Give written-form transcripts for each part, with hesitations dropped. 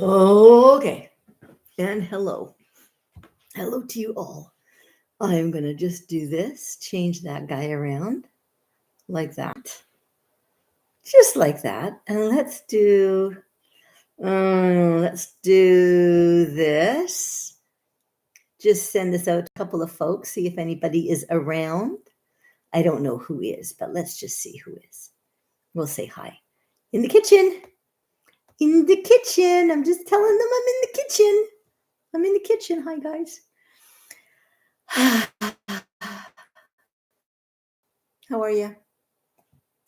Okay. And hello. Hello to you all. I'm going to just do this, change that guy around like that. Just like that. And let's do this. Just send this out to a couple of folks, see if anybody is around. I don't know who is, but let's just see who is. We'll say hi. In the kitchen. In the kitchen. I'm just telling them I'm in the kitchen. I'm in the kitchen. Hi, guys. How are you?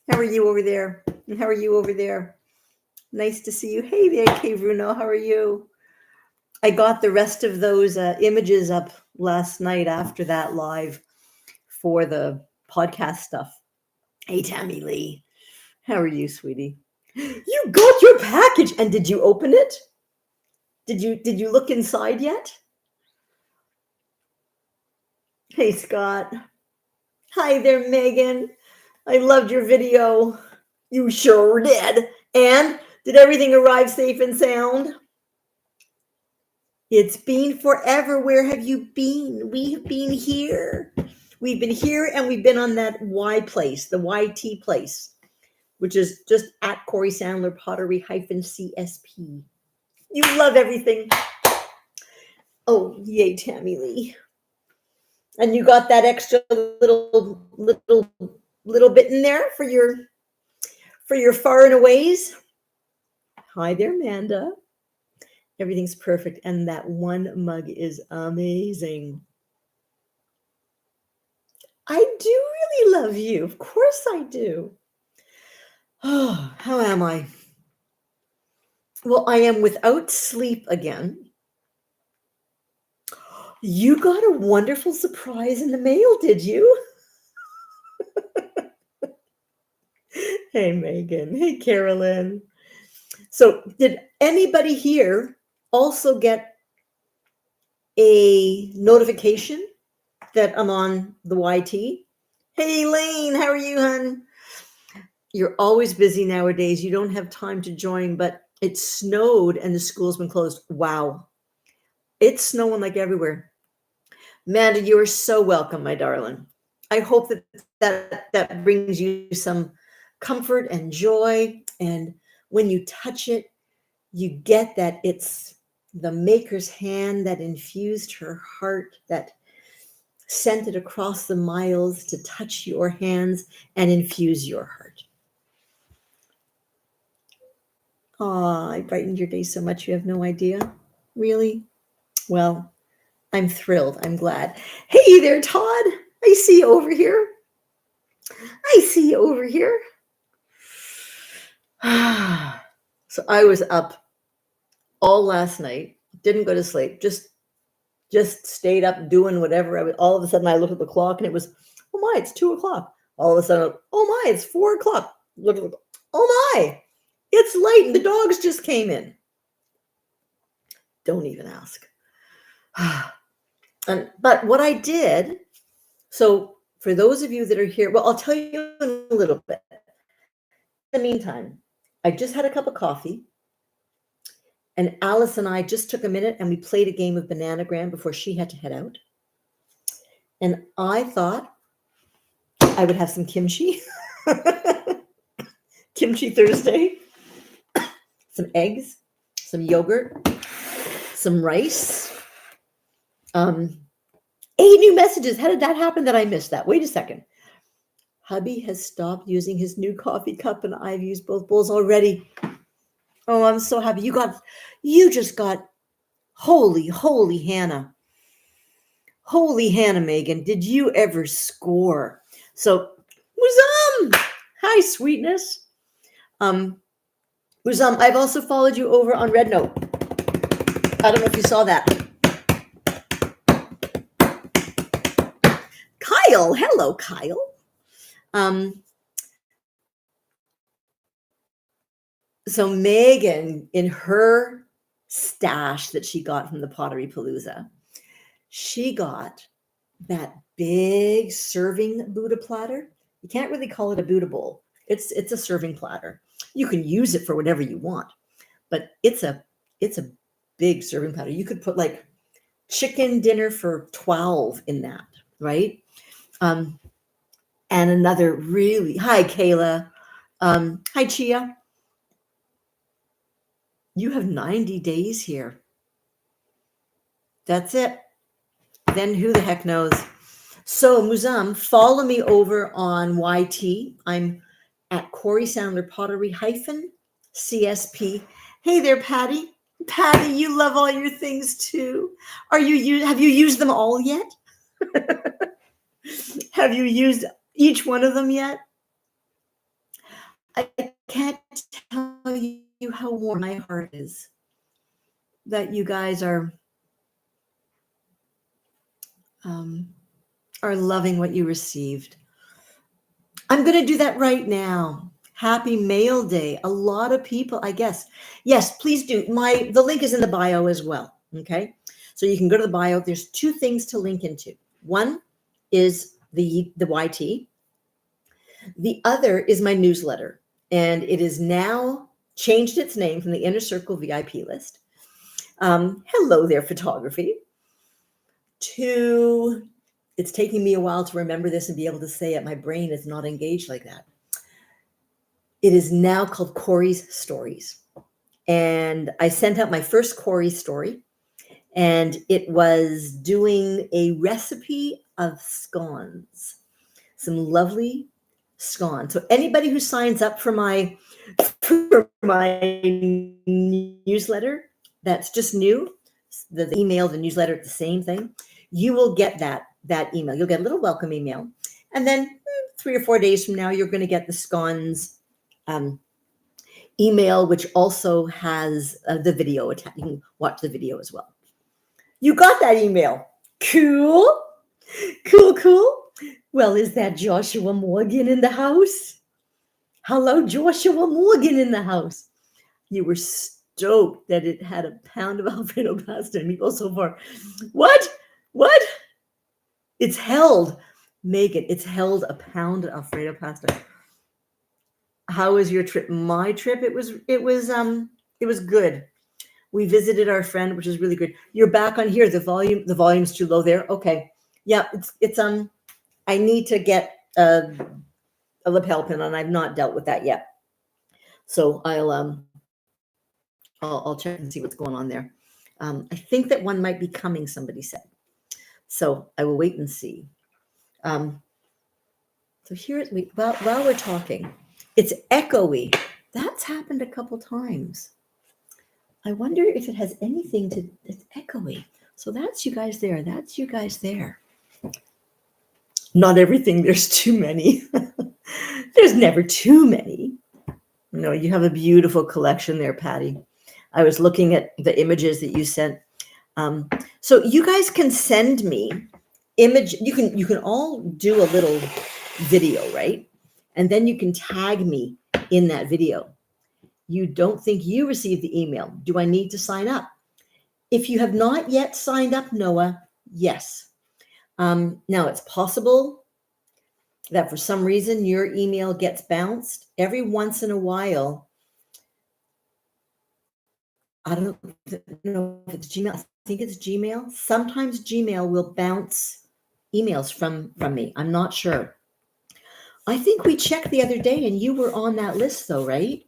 How are you over there? And how are you over there? Nice to see you. Hey there, Kay Bruno. How are you? I got the rest of those images up last night after that live for the podcast stuff. Hey, Tammy Lee. How are you, sweetie? You got your package, and did you open it? Did you look inside yet? Hey, Scott. Hi there, Megan. I loved your video. You sure did. And did everything arrive safe and sound? It's been forever. Where have you been? We have been here. We've been here, and we've been on that Y place, the YT place, which is just at Cori Sandler Pottery -CSP. You love everything. Oh, yay, Tammy Lee. And you got that extra little bit in there for your far and aways. Hi there, Amanda. Everything's perfect, and that one mug is amazing. I do really love you. Of course I do. Oh, how am I? Well, I am without sleep again. You got a wonderful surprise in the mail, did you? Hey, Megan. Hey, Carolyn. So, did anybody here also get a notification that I'm on the YT? Hey, Elaine, how are you, hon? You're always busy nowadays. You don't have time to join, but it snowed and the school's been closed. Wow. It's snowing like everywhere. Amanda, you are so welcome, my darling. I hope that brings you some comfort and joy. And when you touch it, you get that it's the maker's hand that infused her heart, that sent it across the miles to touch your hands and infuse your heart. Oh, I brightened your day so much you have no idea. Really? Well, I'm thrilled. I'm glad. Hey there, Todd. I see you over here. I see you over here. So I was up all last night, didn't go to sleep, just stayed up doing whatever. All of a sudden I looked at the clock and it was, oh my, it's 2:00. All of a sudden, oh my, it's 4:00. Look at the, oh my, it's late and the dogs just came in. Don't even ask. But what I did, so for those of you that are here, well, I'll tell you in a little bit. In the meantime, I just had a cup of coffee, and Alice and I just took a minute and we played a game of Bananagram before she had to head out. And I thought I would have some kimchi, kimchi Thursday, some eggs, some yogurt, some rice. 8 new messages. How did that happen that I missed that? Wait a second. Hubby has stopped using his new coffee cup and I've used both bowls already. Oh, I'm so happy. You just got holy Hannah. Holy Hannah, Megan. Did you ever score? So, Wuzam! Hi, sweetness. Wuzam, I've also followed you over on Red Note. I don't know if you saw that. Kyle. Hello, Kyle. So Megan, in her stash that she got from the Pottery Palooza, she got that big serving Buddha platter. You can't really call it a Buddha bowl. It's a serving platter. You can use it for whatever you want, but it's a It's a big serving platter. You could put like chicken dinner for 12 in that, right? And another really, hi, Kayla. Hi, Chia. You have 90 days here. That's it. Then who the heck knows? So, Muzam, follow me over on YT. I'm at Cori Sandler Pottery CSP. Hey there, Patty. Patty, you love all your things too. Have you used them all yet? Have you used each one of them yet? I can't tell you how warm my heart is that you guys are loving what you received. I'm going to do that right now. Happy Mail Day. A lot of people, I guess. Yes, please do. The link is in the bio as well. Okay. So you can go to the bio. There's two things to link into. One is the YT. The other is my newsletter. And it is now changed its name from the Inner Circle VIP list. Hello there, photography. It's taking me a while to remember this and be able to say it. My brain is not engaged like that. It is now called Cori's Stories. And I sent out my first Cori story, and it was doing a recipe of scones, some lovely scones. So anybody who signs up for my newsletter, that's just new, the email, the newsletter, it's the same thing. You will get that email. You'll get a little welcome email. And then 3 or 4 days from now, you're going to get the scones email, which also has the video attached. You can watch the video as well. You got that email. Cool. Well, is that Joshua Morgan in the house? Hello, Joshua Morgan in the house. You were stoked that it had a pound of Alfredo pasta and meatballs so far. What? It's held, Megan, it's held a pound of Alfredo pasta. How was your trip? My trip, it was good. We visited our friend, which is really good. You're back on here. The volume's too low there. Okay. Yeah, it's I need to get a lapel pin on. I've not dealt with that yet. So I'll check and see what's going on there. I think that one might be coming, somebody said. So I will wait and see. So here, while we're talking, it's echoey. That's happened a couple times. I wonder if it has anything to, it's echoey. So that's you guys there. That's you guys there. Not everything. There's too many. There's never too many. No, you have a beautiful collection there, Patty. I was looking at the images that you sent. So you guys can send me image. You can all do a little video, right? And then you can tag me in that video. You don't think you received the email. Do I need to sign up? If you have not yet signed up, Noah, yes. Now it's possible that for some reason your email gets bounced every once in a while. I don't know if it's Gmail. I think it's Gmail. Sometimes Gmail will bounce emails from me. I'm not sure. I think we checked the other day and you were on that list though, right?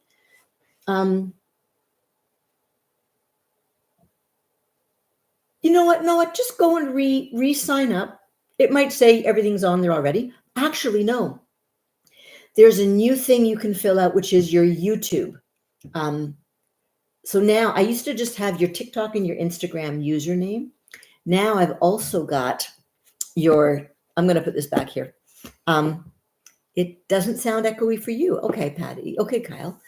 You know what? No, just go and re-sign up. It might say everything's on there already. Actually, no. There's a new thing you can fill out, which is your YouTube. So now I used to just have your TikTok and your Instagram username. Now I've also got I'm going to put this back here. It doesn't sound echoey for you. Okay, Patty. Okay, Kyle.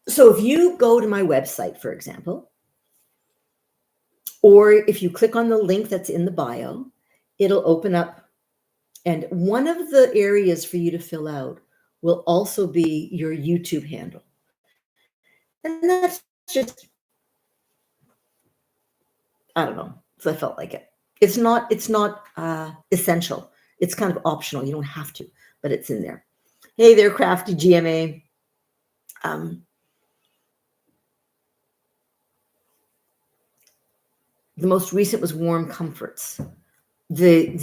So if you go to my website, for example, or if you click on the link that's in the bio, it'll open up. And one of the areas for you to fill out will also be your YouTube handle. And that's just, I don't know, so I felt like it. It's not essential. It's kind of optional. You don't have to, but it's in there. Hey there, Crafty GMA. The most recent was warm comforts. The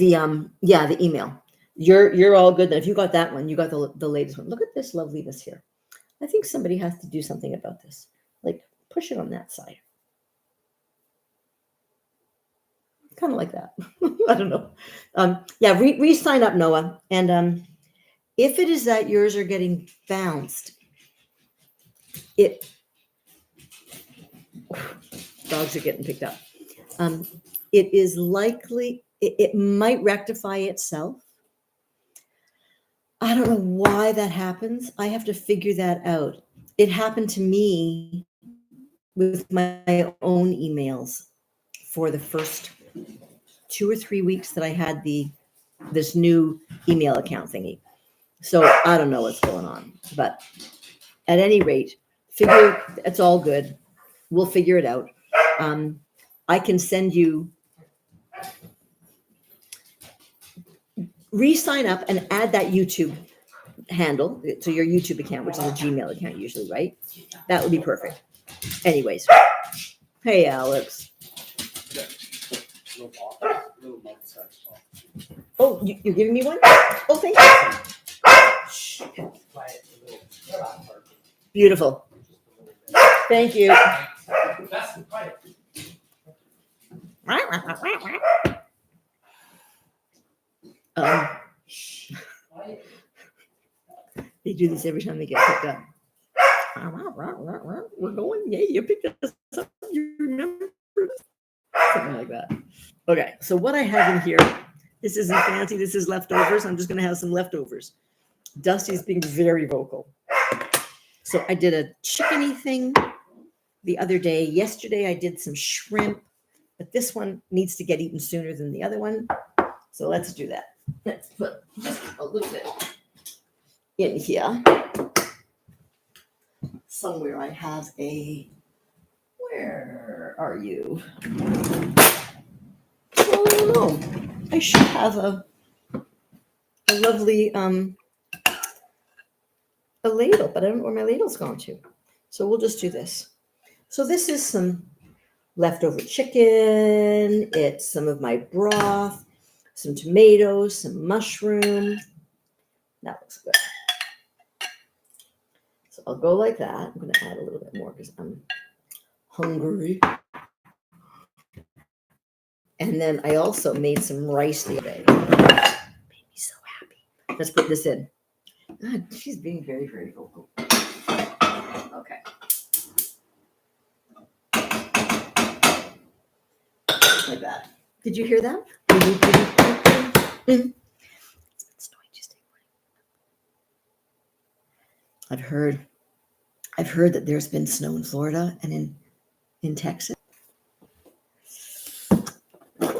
email. You're all good. If you got that one, you got the latest one. Look at this loveliness here. I think somebody has to do something about this. Like push it on that side. Kind of like that. I don't know. Re-sign up, Noah. And if it is that yours are getting bounced, dogs are getting picked up. It is likely it might rectify itself. I don't know why that happens. I have to figure that out. It happened to me with my own emails for the first 2 or 3 weeks that I had this new email account thingy. So I don't know what's going on, but at any rate, it's all good. We'll figure it out. I can send you, re-sign up and add that YouTube handle to your YouTube account, which is a Gmail account usually, right? That would be perfect. Anyways, hey Alex. Oh, you're giving me one? Oh, thank you. Beautiful. Thank you. They do this every time they get picked up. We're going, yay, you picked us up. You remember? Something like that. Okay, so what I have in here, this isn't fancy, this is leftovers. I'm just going to have some leftovers. Dusty's being very vocal. So I did a chickeny thing the other day. Yesterday I did some shrimp, but this one needs to get eaten sooner than the other one. So let's do that. Let's put just a little bit in here. Somewhere I have where are you? Oh no, I should have a lovely a ladle, but I don't know where my ladle's gone to. So we'll just do this. So this is some leftover chicken. It's some of my broth, some tomatoes, some mushroom. That looks good. So I'll go like that. I'm going to add a little bit more because I'm hungry. And then I also made some rice the other day. Made me so happy. Let's put this in. God, she's being very, very vocal. Okay. Like that. Did you hear that? I've heard that there's been snow in Florida and in Texas.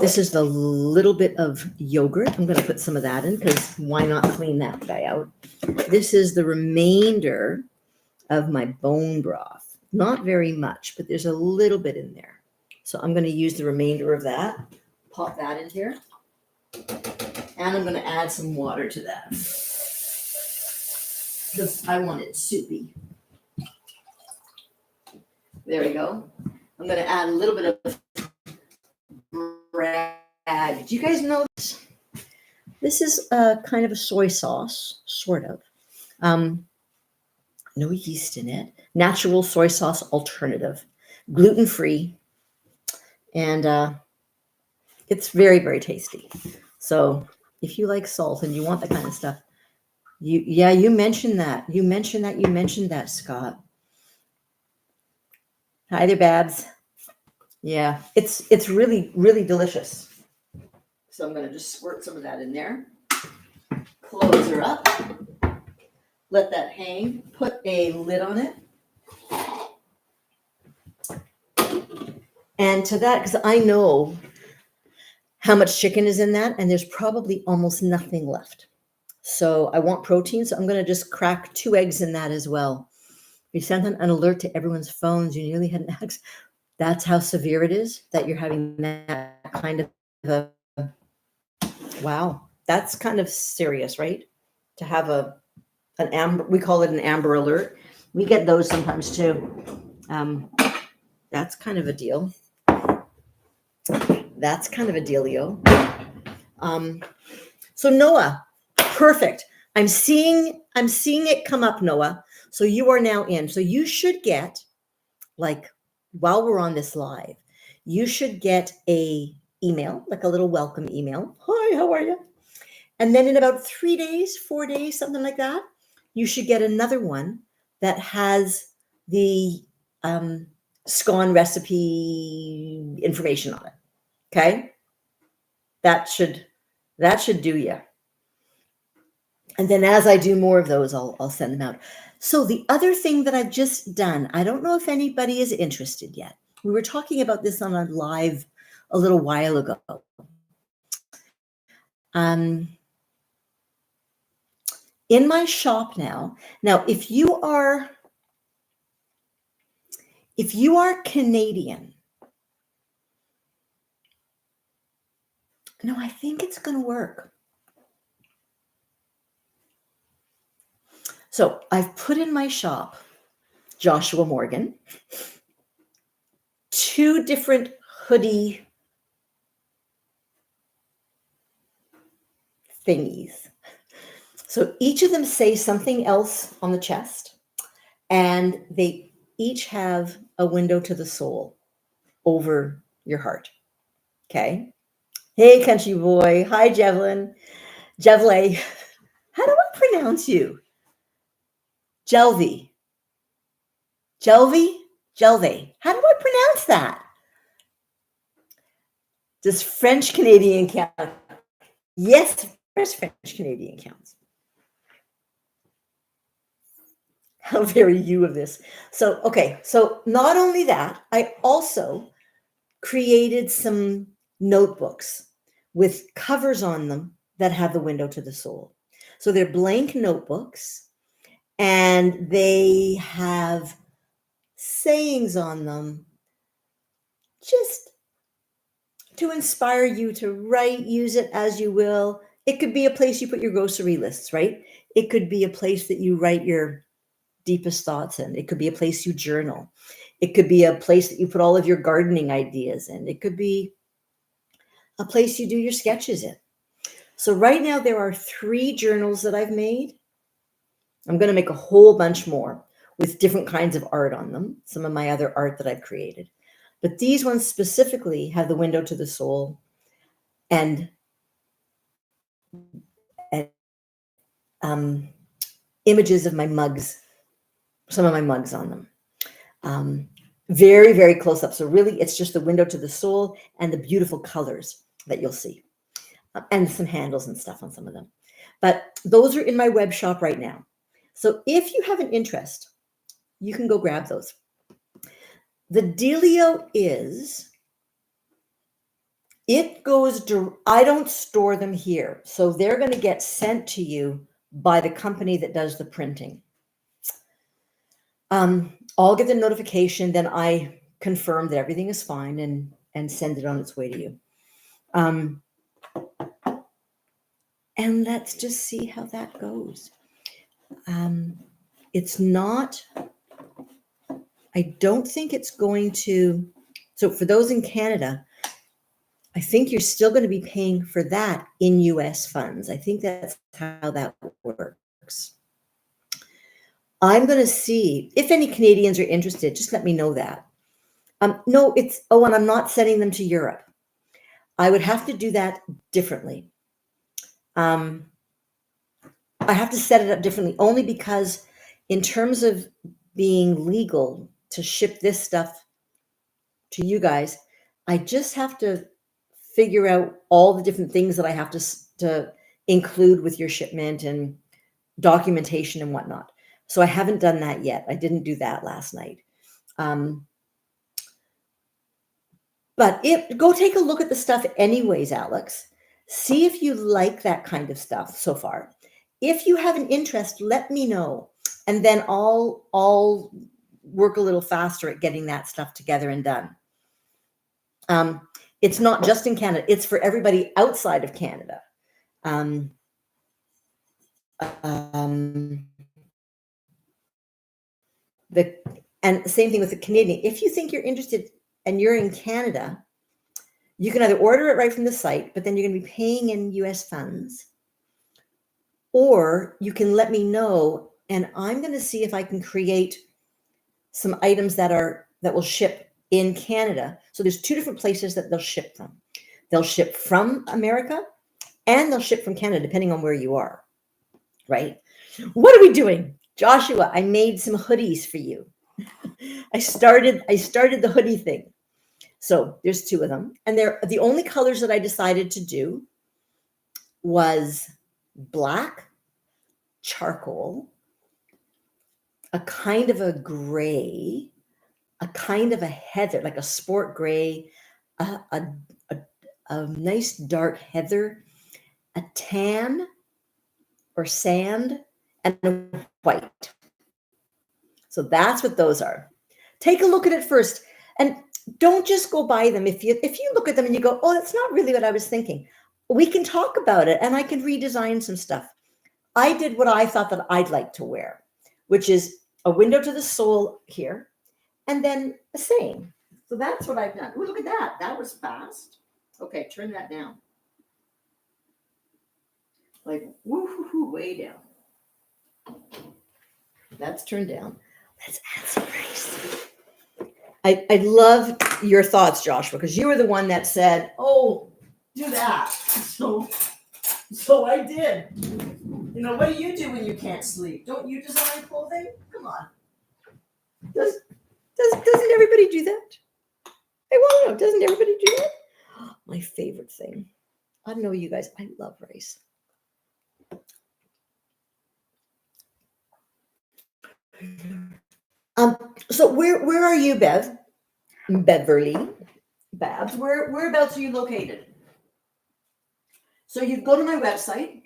This is the little bit of yogurt. I'm going to put some of that in because why not clean that guy out? This is the remainder of my bone broth. Not very much, but there's a little bit in there. So I'm going to use the remainder of that. Pop that in here. And I'm going to add some water to that because I want it soupy. There we go. I'm going to add a little bit of brag. Do you guys know this? This is a kind of a soy sauce, sort of. No yeast in it. Natural soy sauce alternative. Gluten-free. And it's very, very tasty. So if you like salt and you want that kind of stuff, you mentioned that. You mentioned that, Scott. Hi there, Babs. Yeah, it's really, really delicious. So I'm going to just squirt some of that in there. Close her up. Let that hang. Put a lid on it. And to that, because I know how much chicken is in that, and there's probably almost nothing left. So I want protein, so I'm going to just crack 2 eggs in that as well. We sent an alert to everyone's phones. You nearly had an accident. That's how severe it is that you're having that kind of wow. That's kind of serious, right? To have an amber, we call it an amber alert. We get those sometimes too. That's kind of a deal. that's kind of a dealio. So Noah, perfect. I'm seeing it come up, Noah. So you are now in. So you should get, like, while we're on this live, you should get a email, like a little welcome email. Hi, how are you? And then in about 3 days, 4 days, something like that, you should get another one that has the scone recipe information on it. Okay, that should do you. And then as I do more of those, I'll send them out. So the other thing that I've just done, I don't know if anybody is interested yet. We were talking about this on a live a little while ago. In my shop now, if you are Canadian, no, I think it's going to work. So I've put in my shop, Joshua Morgan, 2 different hoodie thingies. So each of them say something else on the chest, and they each have a window to the soul over your heart. Okay. Hey, country boy. Hi, Jevlin. Jevlay. How do I pronounce you? Jelvy. Jelvy? Jelvy. How do I pronounce that? Does French Canadian count? Yes, French Canadian counts. How very you of this. So, okay. So not only that, I also created some notebooks with covers on them that have the window to the soul. So they're blank notebooks, and they have sayings on them just to inspire you to write, use it as you will. It could be a place you put your grocery lists, right? It could be a place that you write your deepest thoughts in. It could be a place you journal. It could be a place that you put all of your gardening ideas in. It could be a place you do your sketches in. So right now there are 3 journals that I've made. I'm going to make a whole bunch more with different kinds of art on them, some of my other art that I've created. But these ones specifically have the window to the soul and images of my mugs, some of my mugs on them. Very, very close up. So really, it's just the window to the soul and the beautiful colors that you'll see. And some handles and stuff on some of them. But those are in my web shop right now. So if you have an interest, you can go grab those. The dealio is, I don't store them here. So they're going to get sent to you by the company that does the printing. I'll get the notification, then I confirm that everything is fine and send it on its way to you. And let's just see how that goes. It's not, I don't think it's going to, so for those in Canada, I think you're still going to be paying for that in US funds. I think that's how that works. I'm going to see if any Canadians are interested. Just let me know that. No, and I'm not sending them to Europe. I would have to do that differently. I have to set it up differently only because in terms of being legal to ship this stuff to you guys, I just have to figure out all the different things that I have to include with your shipment and documentation and whatnot. So I haven't done that yet. I didn't do that last night. But go take a look at the stuff anyways, Alex. See if you like that kind of stuff so far. If you have an interest, let me know. And then I'll work a little faster at getting that stuff together and done. It's not just in Canada. It's for everybody outside of Canada. And same thing with the Canadian. If you think you're interested and you're in Canada, You can either order it right from the site, but then you're going to be paying in US funds, or you can let me know and I'm going to see if I can create some items that will ship in Canada. So there's two different places that they'll ship from. They'll ship from America and they'll ship from Canada, depending on where you are, right? What are we doing? Joshua, I made some hoodies for you. I started the hoodie thing. So there's two of them. And they're the only colors that I decided to do was black, charcoal, a kind of a gray, a kind of a heather, like a sport gray, a nice dark heather, a tan or sand, and a white. So that's what those are. Take a look at it first, and don't just go buy them. If you look at them and you go, oh, that's not really what I was thinking, we can talk about it, and I can redesign some stuff. I did what I thought that I'd like to wear, which is a window to the soul here, and then a saying. So that's what I've done. Ooh, look at that. That was fast. Okay, turn that down. Like, woo-hoo-hoo, way down. That's turned down. Let's add some rice. I love your thoughts, Joshua, because you were the one that said, oh, do that. So I did. You know, what do you do when you can't sleep? Don't you design clothing? Come on. Doesn't everybody do that? I want to know, doesn't everybody do that? My favorite thing. I don't know you guys, I love rice. So where are you, Bev? Beverly? Babs, whereabouts are you located? So you go to my website.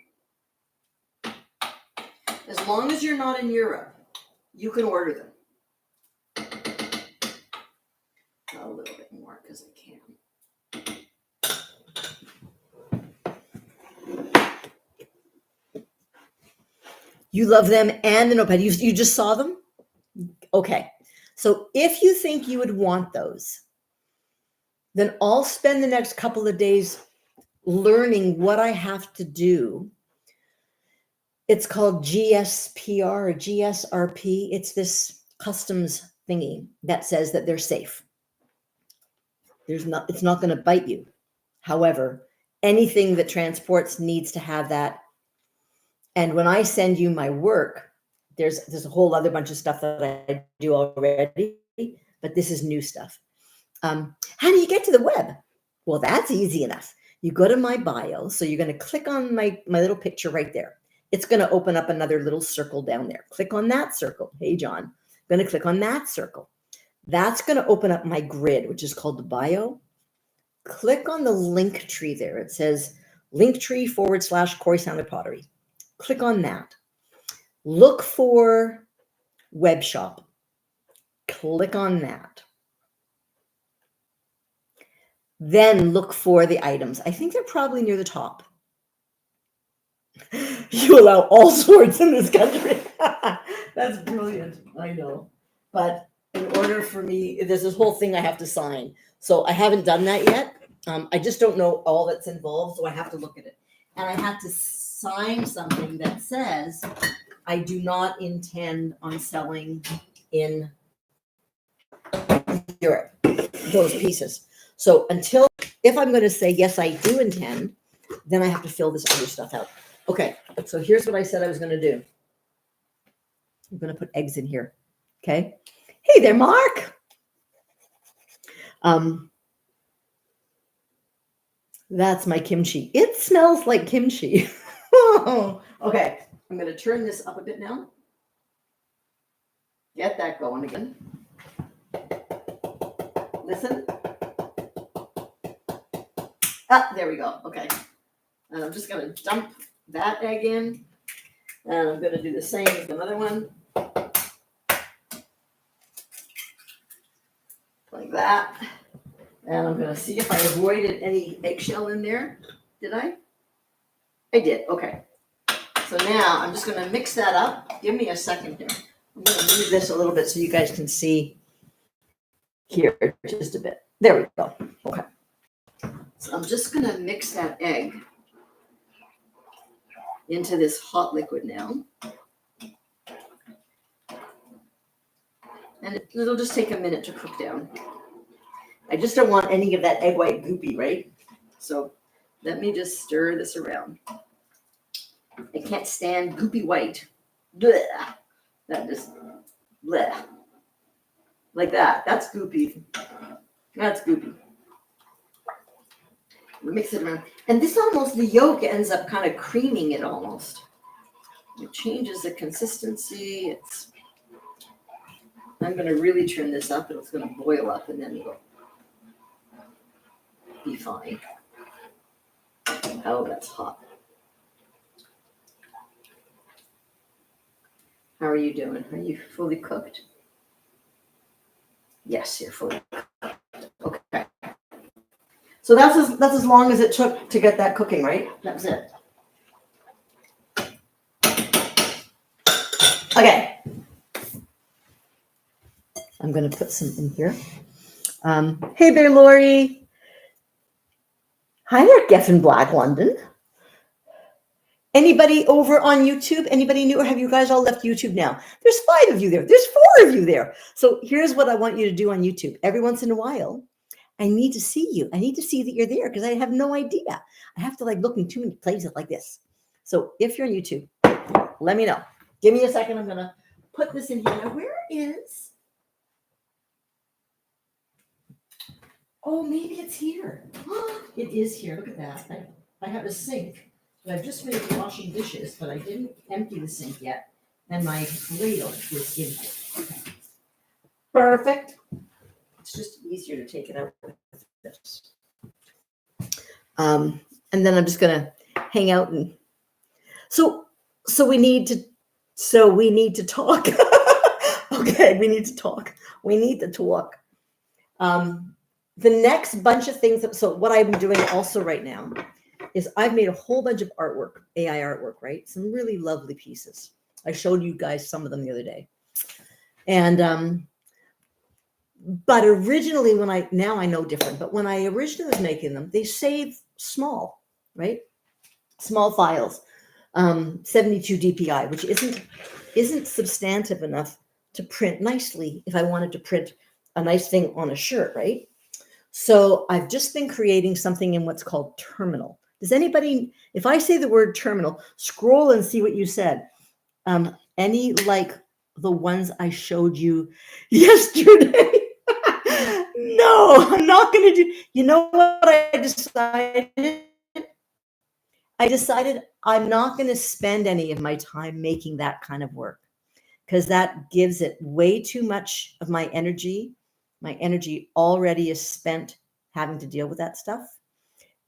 As long as you're not in Europe, you can order them. A little bit more because I can. You love them and the notepad. You just saw them? Okay. So if you think you would want those, then I'll spend the next couple of days learning what I have to do. It's called GSPR or GSRP. It's this customs thingy that says that they're safe. It's not going to bite you. However, anything that transports needs to have that. And when I send you my work, there's a whole other bunch of stuff that I do already, but this is new stuff. How do you get to the web? Well, that's easy enough. You go to my bio. So you're going to click on my little picture right there. It's going to open up another little circle down there. Click on that circle. Hey, John, I'm going to click on that circle. That's going to open up my grid, which is called the bio. Click on the link tree there. It says linktree / Cori Sandler Pottery. Click on that. Look for web shop. Click on that. Then look for the items. I think they're probably near the top. You allow all sorts in this country. That's brilliant. I know. But in order for me, there's this whole thing I have to sign. So I haven't done that yet. I just don't know all that's involved, so I have to look at it. And I have to sign something that says I do not intend on selling in Europe those pieces. So if I'm going to say, yes, I do intend, then I have to fill this other stuff out. Okay, so here's what I said I was going to do. I'm going to put eggs in here. Okay. Hey there, Mark. That's my kimchi. It smells like kimchi. Okay, I'm going to turn this up a bit now. Get that going again. Listen. Ah, there we go. Okay. And I'm just going to dump that egg in. And I'm going to do the same with another one. Like that. And I'm going to see if I avoided any eggshell in there. Did I? I did. Okay. So now I'm just going to mix that up. Give me a second here. I'm going to move this a little bit so you guys can see here just a bit. There we go. Okay. So I'm just going to mix that egg into this hot liquid now. And it'll just take a minute to cook down. I just don't want any of that egg white goopy, right? So let me just stir this around. I can't stand goopy white. Blech. That just, bleh. Like that. That's goopy. That's goopy. Mix it around. And this almost, the yolk ends up kind of creaming it almost. It changes the consistency. I'm going to really turn this up and it's going to boil up and then it'll be fine. Oh, that's hot. How are you doing? Are you fully cooked? Yes, you're fully cooked. Okay. So that's as long as it took to get that cooking, right? That was it. Okay. I'm going to put some in here. Hey there, Lori. Hi there, Geffen Black London. Anybody over on YouTube? Anybody new, or have you guys all left YouTube now? There's 5 of you there. There's 4 of you there. So here's what I want you to do on YouTube. Every once in a while, I need to see you. I need to see that you're there because I have no idea. I have to look in too many places like this. So if you're on YouTube, let me know. Give me a second. I'm going to put this in here. Now, where is... Oh, maybe it's here. It is here. Look at that. I have a sink. So I've just finished washing dishes, but I didn't empty the sink yet. And my ladle is in here. Okay. Perfect. It's just easier to take it out with this. And then I'm just gonna hang out and so we need to talk. Okay, we need to talk. We need to talk. The next bunch of things so what I'm doing also right now is I've made a whole bunch of artwork, AI artwork, right? Some really lovely pieces. I showed you guys some of them the other day. And but originally now I know different, but when I originally was making them, they save small, right? Small files, 72 DPI, which isn't substantive enough to print nicely if I wanted to print a nice thing on a shirt, right? So I've just been creating something in what's called terminal. Does anybody, if I say the word terminal, scroll and see what you said. Any like the ones I showed you yesterday? No, I'm not going to do. You know what I decided? I decided I'm not going to spend any of my time making that kind of work because that gives it way too much of my energy. My energy already is spent having to deal with that stuff.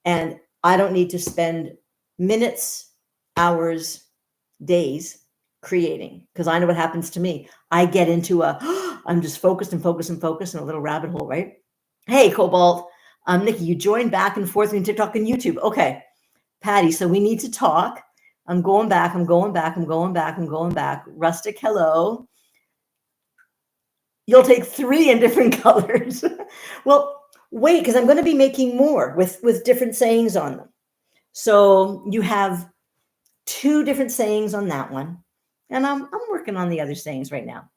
And I don't need to spend minutes, hours, days creating because I know what happens to me. I get into I'm just focused and focused and focused in a little rabbit hole, right? Hey, Cobalt. Nikki, you joined back and forth in TikTok and YouTube. Okay, Patty, so we need to talk. I'm going back. Rustic, hello. You'll take 3 in different colors. Well, wait, because I'm going to be making more with different sayings on them. So you have 2 different sayings on that one. And I'm working on the other sayings right now.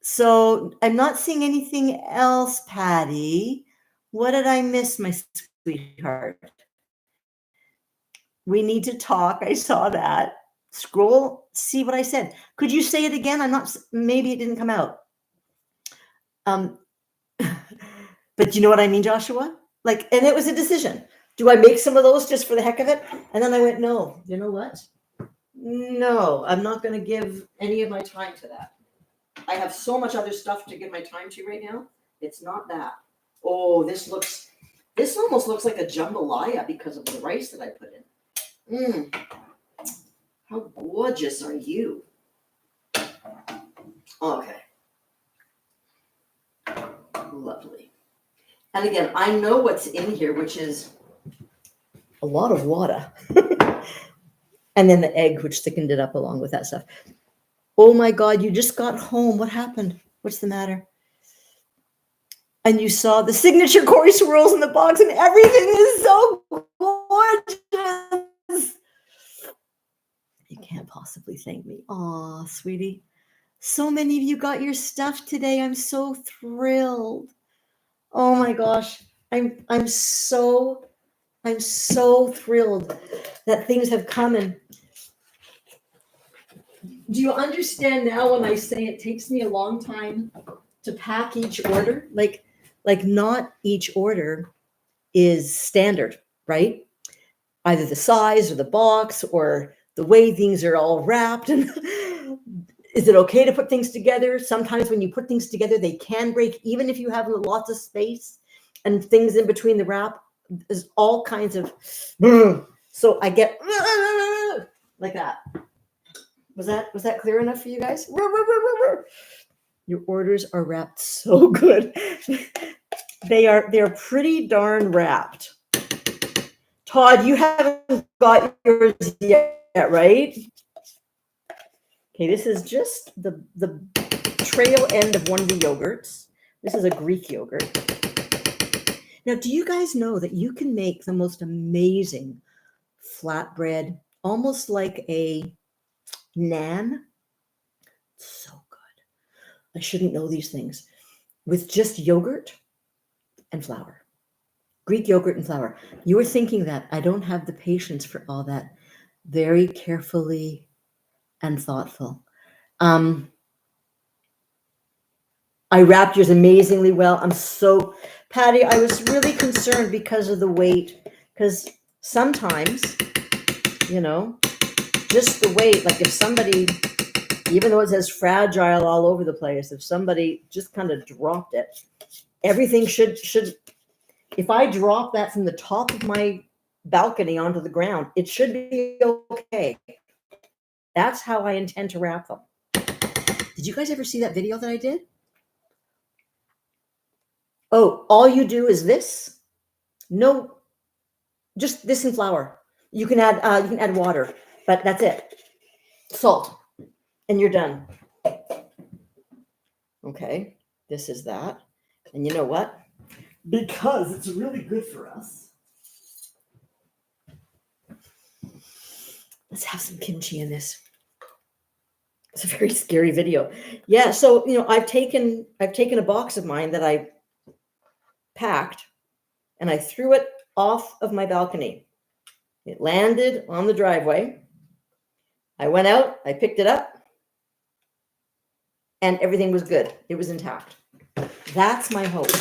So I'm not seeing anything else, Patty. What did I miss, my sweetheart? We need to talk. I saw that. Scroll, see what I said. Could you say it again? Maybe it didn't come out. But you know what I mean, Joshua? And it was a decision. Do I make some of those just for the heck of it? And then I went, no, you know what? No, I'm not going to give any of my time to that. I have so much other stuff to give my time to right now. It's not that. Oh, this almost looks like a jambalaya because of the rice that I put in. How gorgeous are you? Okay. Lovely. And again, I know what's in here, which is a lot of water. And then the egg, which thickened it up along with that stuff. Oh my God, you just got home. What happened? What's the matter? And you saw the signature Cori swirls in the box, and everything is so gorgeous. You can't possibly thank me. Aw, sweetie. So many of you got your stuff today. I'm so thrilled. Oh my gosh. I'm so thrilled that things have come. And do you understand now when I say it takes me a long time to pack each order? Like not each order is standard, right? Either the size or the box or the way things are all wrapped. And is it okay to put things together? Sometimes when you put things together, they can break, even if you have lots of space and things in between the wrap. There's all kinds of, so I get like that. Was that clear enough for you guys? Your orders are wrapped so good. They're pretty darn wrapped. Todd, you haven't got yours yet, right? Okay, this is just the trail end of one of the yogurts. This is a Greek yogurt. Now, do you guys know that you can make the most amazing flatbread, almost like a naan? So good. I shouldn't know these things. With just yogurt and flour. Greek yogurt and flour. You were thinking that. I don't have the patience for all that. Very carefully and thoughtful. I wrapped yours amazingly well. Patty, I was really concerned because of the weight, because sometimes, just the weight, like if somebody, even though it says fragile all over the place, if somebody just kind of dropped it, everything should, if I drop that from the top of my balcony onto the ground, it should be okay. That's how I intend to wrap them. Did you guys ever see that video that I did? Oh, all you do is this? No, just this and flour. You can add water, but that's it. Salt, and you're done. Okay, this is that. And you know what? Because it's really good for us. Let's have some kimchi in this. It's a very scary video. Yeah, so I've taken a box of mine that I packed and I threw it off of my balcony. It landed on the driveway. I went out, I picked it up, and everything was good. It was intact. That's my hope.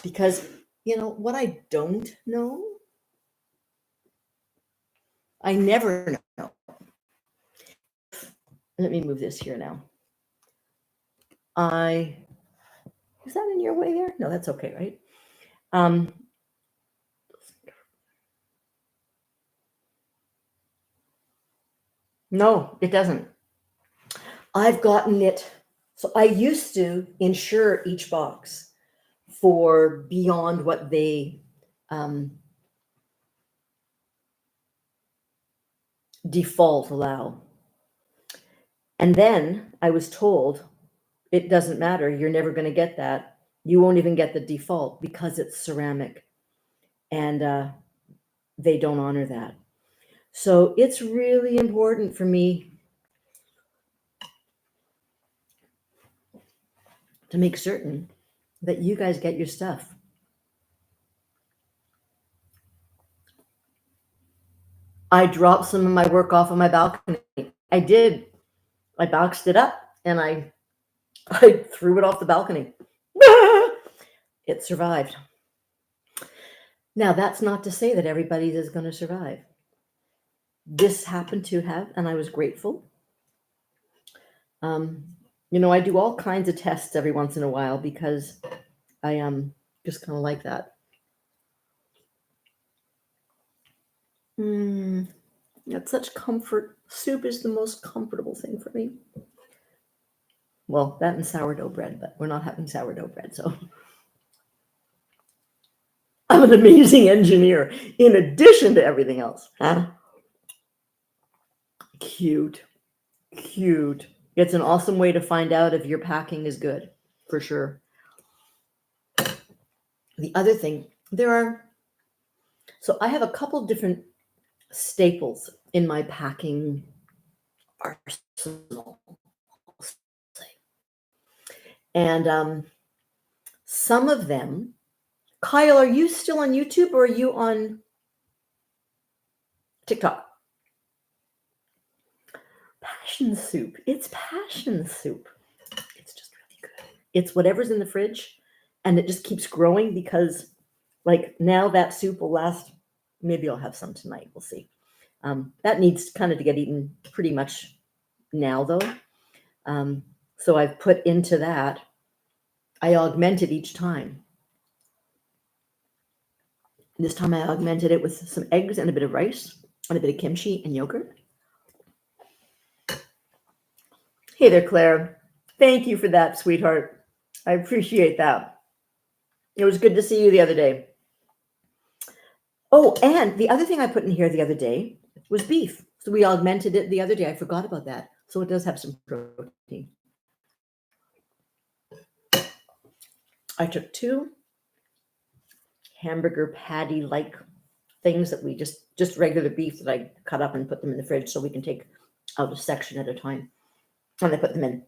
Because, what I don't know, I never know. Let me move this here now. Is that in your way there? No, that's okay, right? No, it doesn't. I've gotten it. So I used to insure each box for beyond what they default allow. And then I was told, it doesn't matter. You're never going to get that. You won't even get the default because it's ceramic. And they don't honor that. So it's really important for me to make certain that you guys get your stuff. I dropped some of my work off of my balcony. I did. I boxed it up and I threw it off the balcony. It survived. Now, that's not to say that everybody is going to survive. This happened to have, and I was grateful. I do all kinds of tests every once in a while because I am just kind of like that. That's such comfort. Soup is the most comfortable thing for me. Well, that and sourdough bread, but we're not having sourdough bread, so. I'm an amazing engineer in addition to everything else. Huh? Cute. It's an awesome way to find out if your packing is good, for sure. The other thing, so I have a couple different staples in my packing arsenal. And some of them, Kyle, are you still on YouTube or are you on TikTok? Passion soup. It's passion soup. It's just really good. It's whatever's in the fridge and it just keeps growing because like now that soup will last. Maybe I'll have some tonight. We'll see. That needs kind of to get eaten pretty much now though. So I've put into that. I augment it each time. This time I augmented it with some eggs and a bit of rice and a bit of kimchi and yogurt. Hey there, Claire. Thank you for that, sweetheart. I appreciate that. It was good to see you the other day. Oh, and the other thing I put in here the other day was beef. So we augmented it the other day. I forgot about that. So it does have some protein. I took 2 hamburger patty-like things that we just regular beef that I cut up and put them in the fridge so we can take out a section at a time. And I put them in.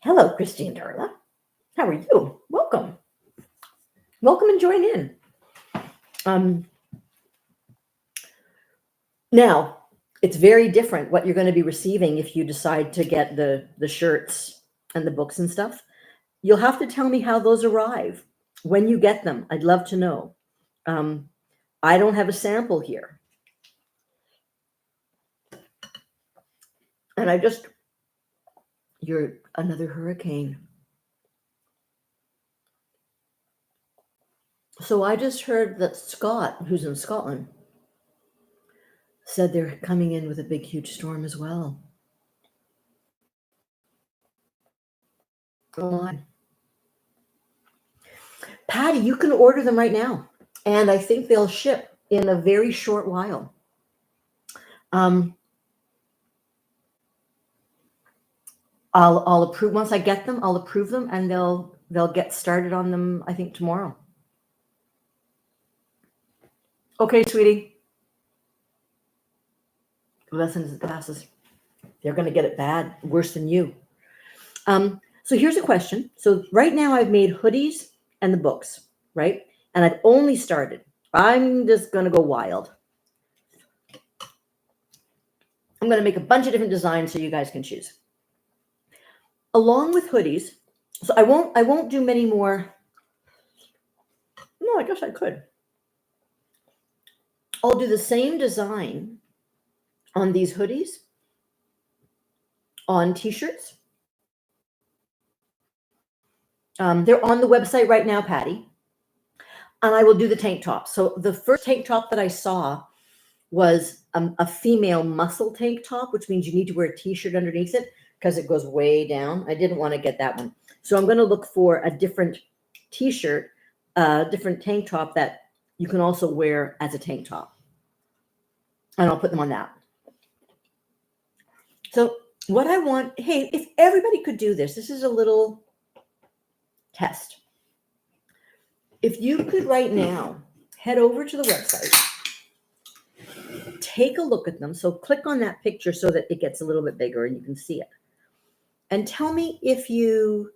Hello, Christine Darla. How are you? Welcome. Welcome and join in. Now, it's very different what you're going to be receiving if you decide to get the shirts and the books and stuff. You'll have to tell me how those arrive when you get them. I'd love to know. I don't have a sample here. And you're another hurricane. So I just heard that Scott, who's in Scotland, said they're coming in with a big, huge storm as well. Patty, you can order them right now. And I think they'll ship in a very short while. I'll approve once I get them. I'll approve them, and they'll get started on them. I think tomorrow. Okay, sweetie. Lessons and classes. They're going to get it bad, worse than you. So here's a question. So right now I've made hoodies and the books, right? And I've only started. I'm just going to go wild. I'm going to make a bunch of different designs so you guys can choose. Along with hoodies, so I won't do many more. No, I guess I could. I'll do the same design on these hoodies, on t-shirts. They're on the website right now, Patty. And I will do the tank top. So the first tank top that I saw was a female muscle tank top, which means you need to wear a t-shirt underneath it because it goes way down. I didn't want to get that one. So I'm going to look for a different t-shirt, different tank top that you can also wear as a tank top. And I'll put them on that. So what I want, hey, if everybody could do this, this is a little test. If you could right now head over to the website, take a look at them. So click on that picture so that it gets a little bit bigger and you can see it. And tell me if you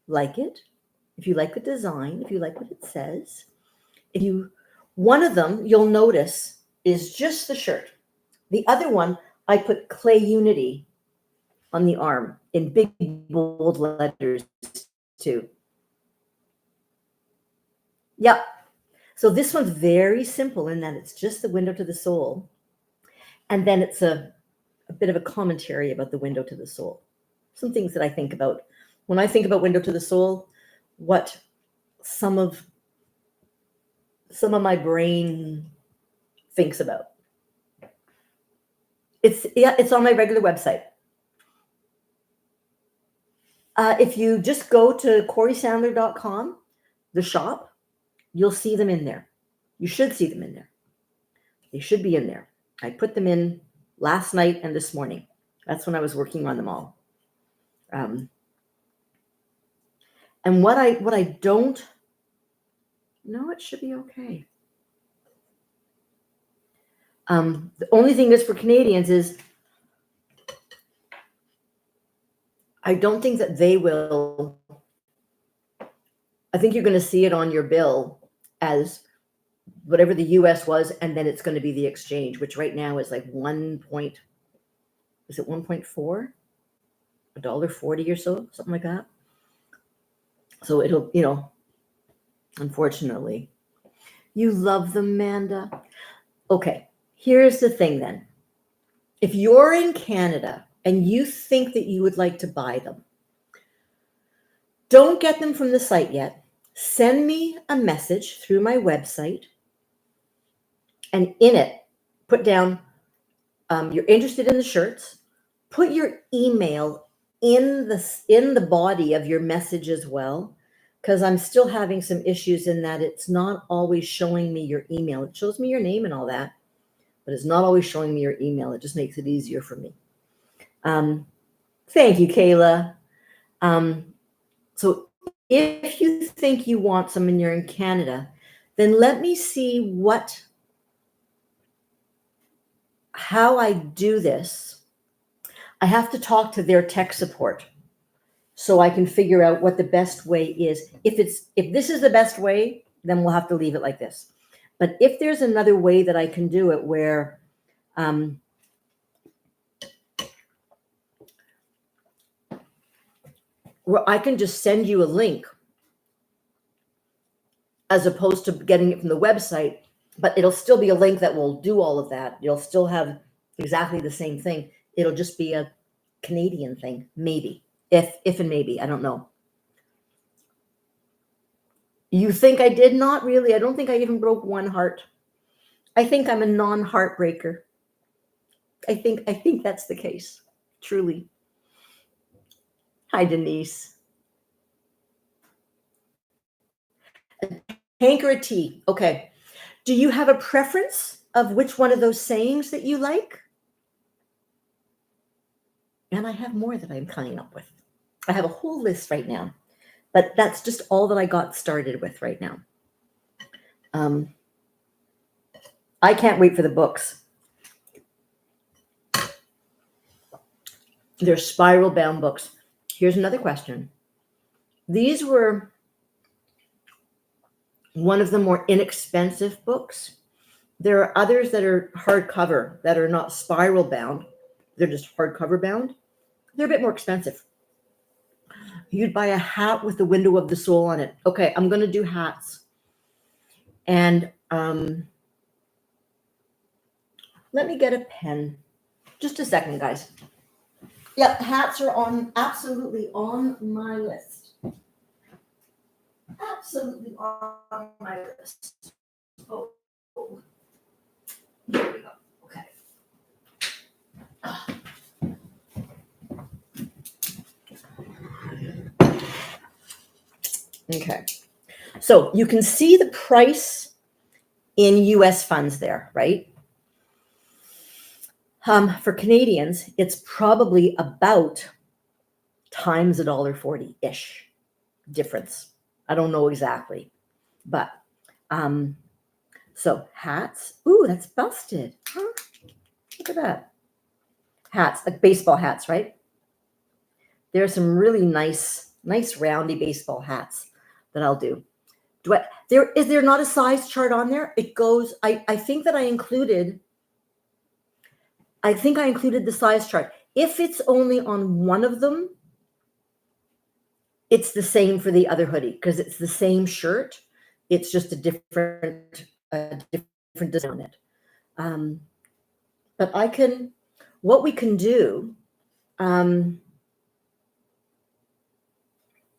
like it, if you like the design, if you like what it says. One of them you'll notice is just the shirt. The other one, I put Clay Unity on the arm in big, bold letters too. Yep. So this one's very simple in that it's just the window to the soul. And then it's a bit of a commentary about the window to the soul. Some things that I think about. When I think about window to the soul, what some of my brain thinks about. It's on my regular website. If you just go to corisandler.com, the shop, you'll see them in there. You should see them in there. They should be in there. I put them in last night and this morning. That's when I was working on them all. And And what I don't, no, it should be okay. The only thing is for Canadians is I don't think that they will. I think you're going to see it on your bill as whatever the US was, and then it's going to be the exchange, which right now is like is it 1.4? $1.40 or so, something like that. So it'll, unfortunately. You love them, Manda. Okay, here's the thing then. If you're in Canada and you think that you would like to buy them, don't get them from the site yet. Send me a message through my website, and in it, put down you're interested in the shirts. Put your email in the body of your message as well, because I'm still having some issues in that it's not always showing me your email. It shows me your name and all that, but it's not always showing me your email. It just makes it easier for me. Thank you, Kayla. So if you think you want some and you're in Canada, then let me see how I do this. I have to talk to their tech support so I can figure out what the best way is. If this is the best way, then we'll have to leave it like this. But if there's another way that I can do it where I can just send you a link as opposed to getting it from the website, but it'll still be a link that will do all of that. You'll still have exactly the same thing. It'll just be a Canadian thing, maybe. If and maybe, I don't know. You think I did? Not really. I don't think I even broke one heart. I think I'm a non-heartbreaker. I think that's the case, truly. Hi, Denise. A tank or a tea? Okay. Do you have a preference of which one of those sayings that you like? And I have more that I'm coming up with. I have a whole list right now, but that's just all that I got started with right now. I can't wait for the books. They're spiral bound books. Here's another question. These were one of the more inexpensive books. There are others that are hardcover that are not spiral bound. They're just hardcover bound. They're a bit more expensive. You'd buy a hat with the window of the soul on it. Okay, I'm going to do hats. And let me get a pen. Just a second, guys. Yep, hats are absolutely on my list. Absolutely on my list. Oh. There we go. Okay. So you can see the price in US funds there, right? For Canadians, it's probably about times $1.40-ish difference. I don't know exactly, but so hats. Ooh, that's busted. Huh? Look at that. Hats, like baseball hats, right? There are some really nice roundy baseball hats that I'll do. Is there not a size chart on there? It goes, I think I included the size chart. If it's only on one of them, it's the same for the other hoodie because it's the same shirt. It's just a different design on it. But what we can do,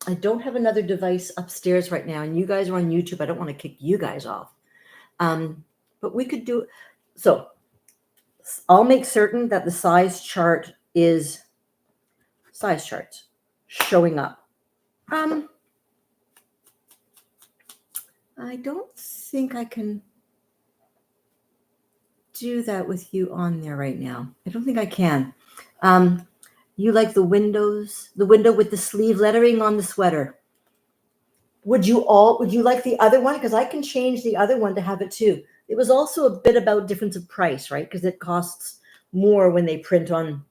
I don't have another device upstairs right now, and you guys are on YouTube. I don't want to kick you guys off. But we could do, so I'll make certain that the size chart is showing up. I don't think I can do that with you on there right now. I don't think I can. You like the window with the sleeve lettering on the sweater. Would you like the other one? Because I can change the other one to have it too. It was also a bit about difference of price, right? Because it costs more when they print on.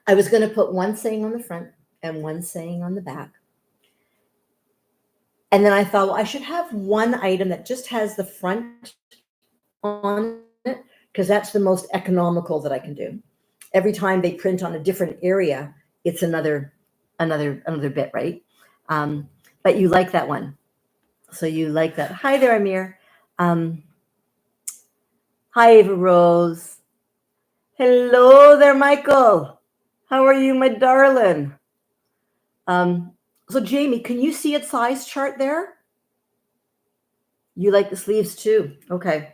I was going to put one saying on the front and one saying on the back. And then I thought, well, I should have one item that just has the front on it, because that's the most economical that I can do. Every time they print on a different area, it's another bit, right? But you like that one. So you like that. Hi there, Amir. Hi, Ava Rose. Hello there, Michael. How are you, my darling? So Jamie, can you see its size chart there? You like the sleeves too? Okay.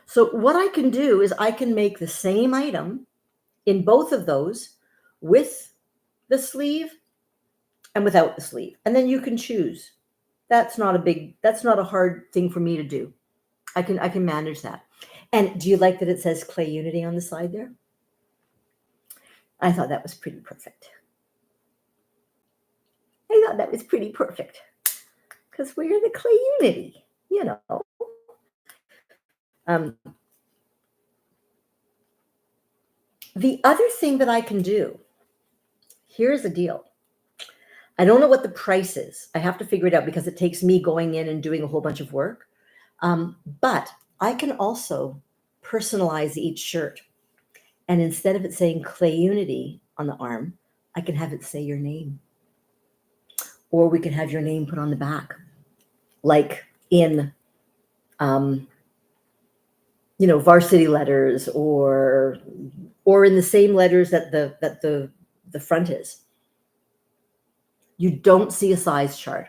So what I can do is I can make the same item in both of those with the sleeve and without the sleeve. And then you can choose. That's not a hard thing for me to do. I can manage that. And do you like that it says Clay Unity on the side there? I thought that was pretty perfect. I thought that was pretty perfect. Because we're the Clay Unity, you know. The other thing that I can do, here's the deal. I don't know what the price is. I have to figure it out because it takes me going in and doing a whole bunch of work. But I can also personalize each shirt. And instead of it saying Clay Unity on the arm, I can have it say your name. Or we can have your name put on the back, like in, varsity letters, or in the same letters that the front is. You don't see a size chart.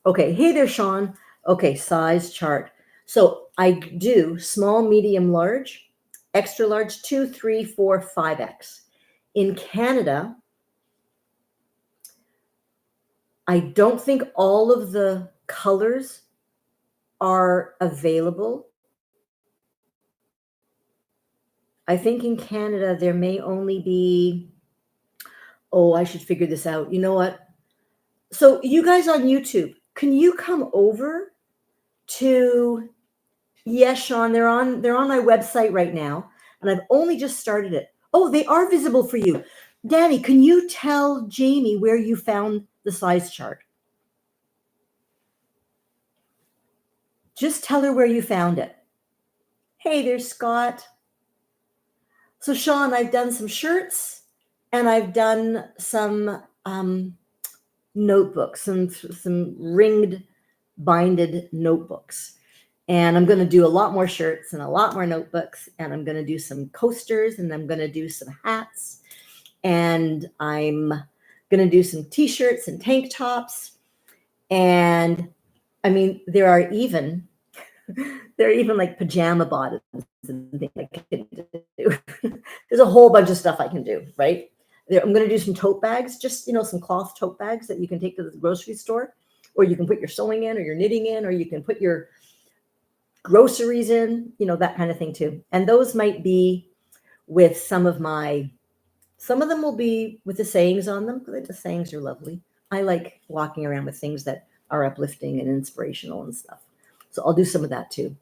Okay, hey there, Sean. Okay, size chart. So I do small, medium, large, extra large, 2, 3, 4, 5X. In Canada, I don't think all of the colors are available. I think in Canada there may only be, I should figure this out. You know what? So you guys on YouTube, can you come over to, yes, Sean, they're on my website right now, and I've only just started it. Oh, they are visible for you. Danny, can you tell Jamie where you found the size chart? Just tell her where you found it. Hey there, Scott. So Sean, I've done some shirts and I've done some notebooks, some ringed, binded notebooks. And I'm going to do a lot more shirts and a lot more notebooks. And I'm going to do some coasters and I'm going to do some hats. And I'm going to do some t-shirts and tank tops. And I mean, there are even like pajama bottoms and things I can do. There's a whole bunch of stuff I can do, right? I'm going to do some tote bags, just, some cloth tote bags that you can take to the grocery store, or you can put your sewing in or your knitting in, or you can put your groceries in, that kind of thing too. And those might be with some of them will be with the sayings on them. The sayings are lovely. I like walking around with things that are uplifting and inspirational and stuff. So I'll do some of that too.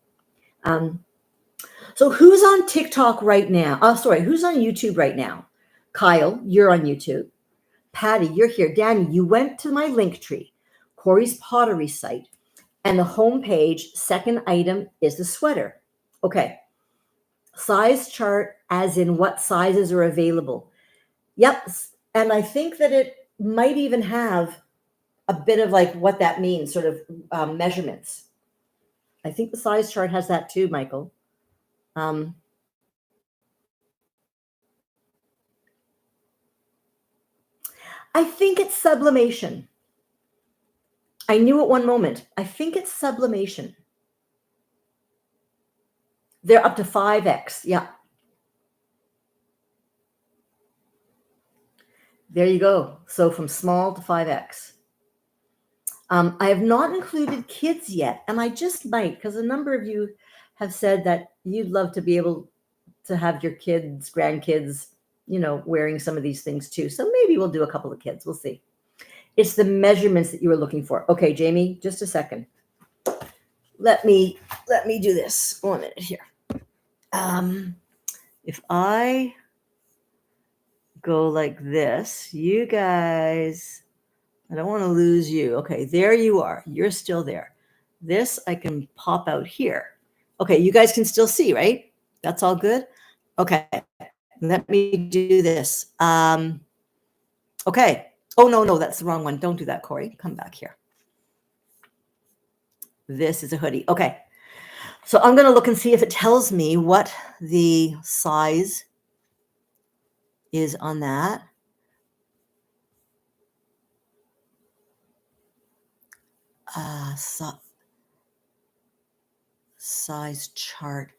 So who's on TikTok right now? Who's on YouTube right now? Kyle, you're on YouTube. Patty, you're here. Danny, you went to my link tree, Cori's Pottery site, and the homepage, second item is the sweater. Okay. Size chart, as in what sizes are available. Yep. And I think that it might even have a bit of like what that means, sort of measurements. I think the size chart has that too, Michael. I think it's sublimation. I knew at one moment. I think it's sublimation. They're up to 5X. Yeah. There you go. So from small to 5X. I have not included kids yet, and I just might, because a number of you have said that you'd love to be able to have your kids, grandkids, wearing some of these things too. So maybe we'll do a couple of kids. We'll see. It's the measurements that you were looking for. Okay, Jamie, just a second. Let me do this. 1 minute here. If I go like this, you guys, I don't want to lose you. Okay, there you are. You're still there. This I can pop out here. Okay, you guys can still see, right? That's all good? Okay, let me do this. Okay. Oh, no, that's the wrong one. Don't do that, Cori. Come back here. This is a hoodie. Okay. So I'm going to look and see if it tells me what the size is on that. Size chart.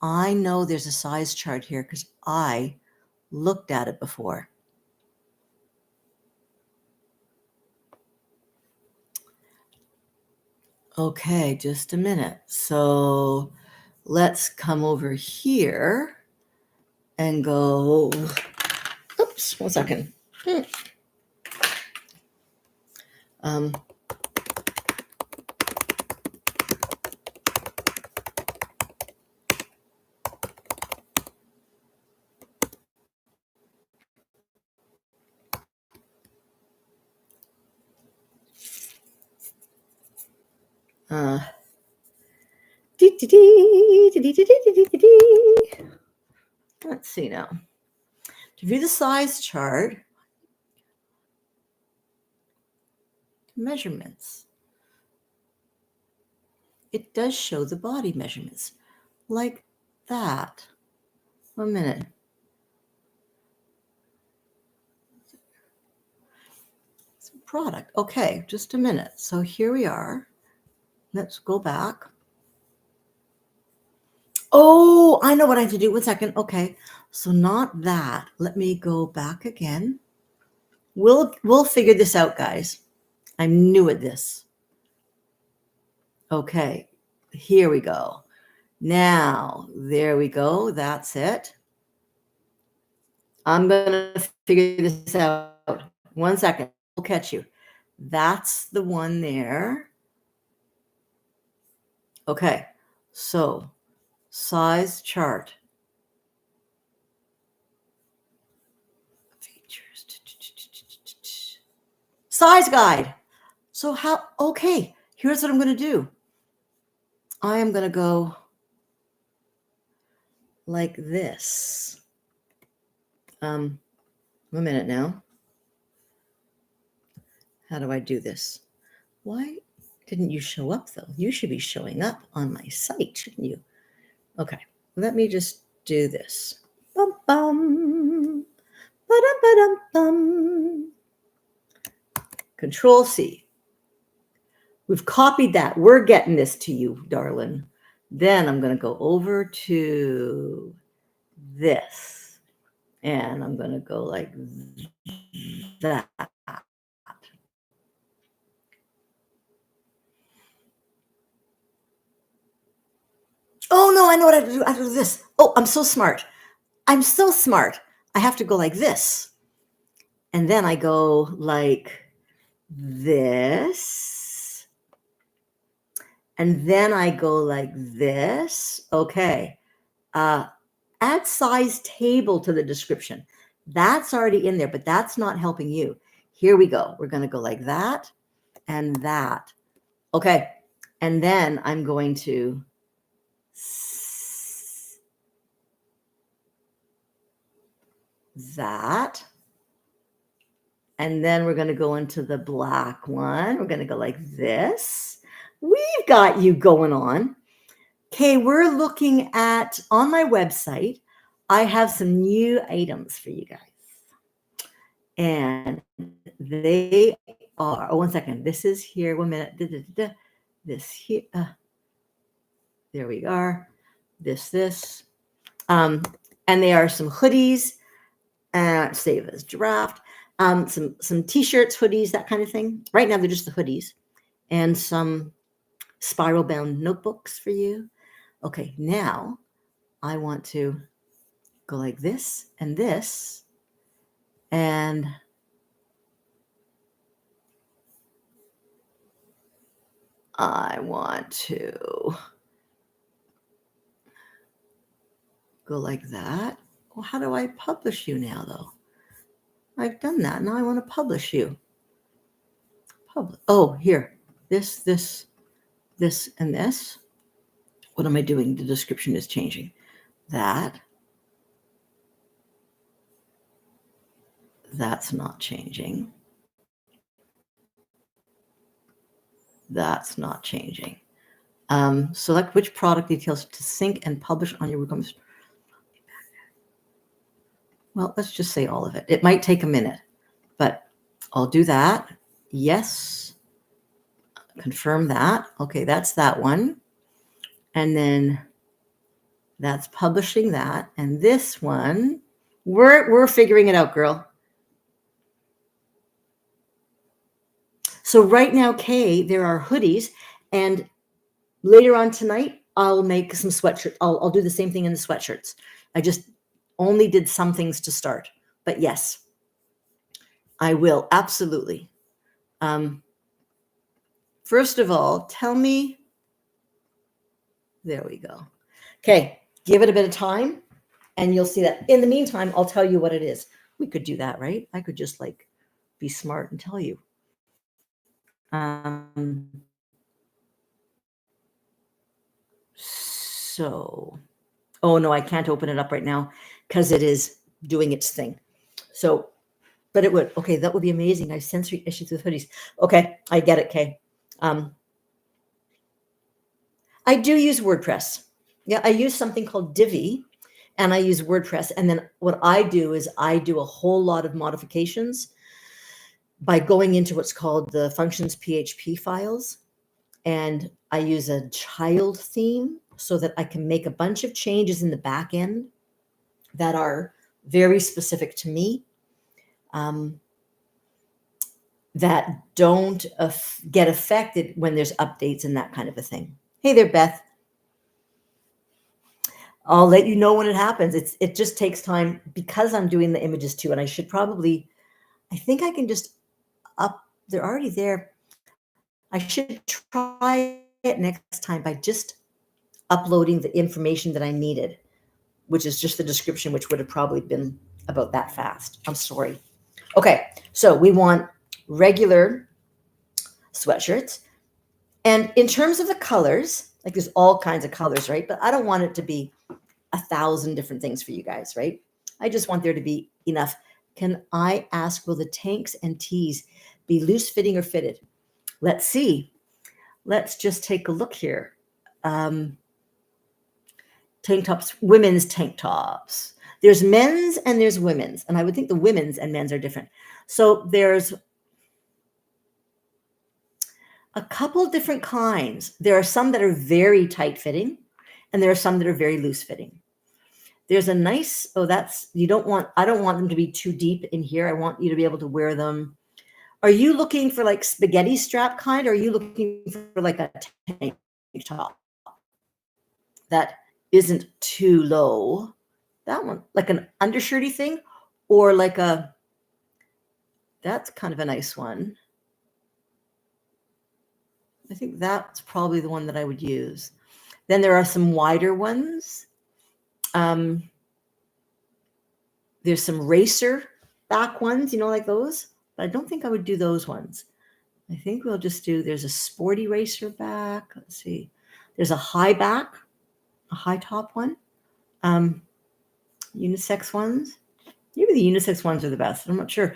I know there's a size chart here because I looked at it before. Okay, just a minute. So let's come over here and go. Oops, 1 second. Let's see now. To view the size chart, measurements. It does show the body measurements like that. 1 minute. It's a product. Okay, just a minute. So here we are. Let's go back. Oh, I know what I have to do. 1 second. Okay. So not that. Let me go back again. We'll figure this out, guys. I'm new at this. Okay. Here we go. Now, there we go. That's it. I'm going to figure this out. 1 second. I'll catch you. That's the one there. Okay. So, size chart. Features. Size guide. So how, okay, here's what I'm going to do. I am going to go like this. 1 minute now. How do I do this? Why didn't you show up though? You should be showing up on my site, shouldn't you? Okay, let me just do this. Bum, bum, ba-dum, ba-dum, bum. Control C. We've copied that. We're getting this to you, darling. Then I'm going to go over to this. And I'm going to go like that. Oh, no, I know what I have to do. I have to do this. Oh, I'm so smart. I'm so smart. I have to go like this. And then I go like this. And then I go like this. Okay. Add size table to the description. That's already in there, but that's not helping you. Here we go. We're going to go like that and that. Okay. And then I'm going to that. And then we're going to go into the black one. We're going to go like this. We've got you going on. Okay, we're looking at, on my website, I have some new items for you guys. And they are, oh, 1 second. This is here. 1 minute. This here. There we are. This. And they are some hoodies. Save as draft. Some t-shirts, hoodies, that kind of thing. Right now, they're just the hoodies. And some spiral bound notebooks for you. Okay, now I want to go like this and this. And I want to go like that. Well, how do I publish you now, though? I've done that. Now I want to publish you. Oh, here. This, and this. What am I doing? The description is changing. That's not changing. That's not changing. Select which product details to sync and publish on your WooCommerce. Well, let's just say all of it. It might take a minute, but I'll do that. Yes. Confirm that. Okay, that's that one. And then that's publishing that. And this one, we're figuring it out, girl. So right now, Kay, there are hoodies, and later on tonight, I'll make some sweatshirts. I'll do the same thing in the sweatshirts. I just only did some things to start, but yes, I will absolutely. First of all, tell me. There we go. Okay, give it a bit of time, and you'll see that. In the meantime, I'll tell you what it is. We could do that, right? I could just like be smart and tell you. So, oh no, I can't open it up right now because it is doing its thing. So, but it would. Okay, that would be amazing. I have sensory issues with hoodies. Okay, I get it, Kay. I do use WordPress. Yeah, I use something called Divi, and I use WordPress. And then what I do is I do a whole lot of modifications by going into what's called the functions PHP files. And I use a child theme so that I can make a bunch of changes in the back end that are very specific to me, that don't get affected when there's updates and that kind of a thing. Hey there, Beth. I'll let you know when it happens. It just takes time because I'm doing the images too. And I should probably, I think I can just they're already there. I should try it next time by just uploading the information that I needed, which is just the description, which would have probably been about that fast. I'm sorry. Okay, so we want regular sweatshirts. And in terms of the colors, like there's all kinds of colors, right? But I don't want it to be 1,000 different things for you guys, right? I just want there to be enough. Can I ask, will the tanks and tees be loose fitting or fitted? Let's see. Let's just take a look here. Tank tops, women's tank tops. There's men's and there's women's. And I would think the women's and men's are different. So there's a couple different kinds. There are some that are very tight fitting, and there are some that are very loose fitting. There's a nice, I don't want them to be too deep in here. I want you to be able to wear them. Are you looking for like spaghetti strap kind, or are you looking for like a tank top that isn't too low? That one, like an undershirty thing, or like that's kind of a nice one. I think that's probably the one that I would use. Then there are some wider ones. There's some racer back ones, like those, but I don't think I would do those ones. I think we'll just there's a sporty racer back. Let's see. There's a high back, a high top one. Unisex ones. Maybe the unisex ones are the best. I'm not sure.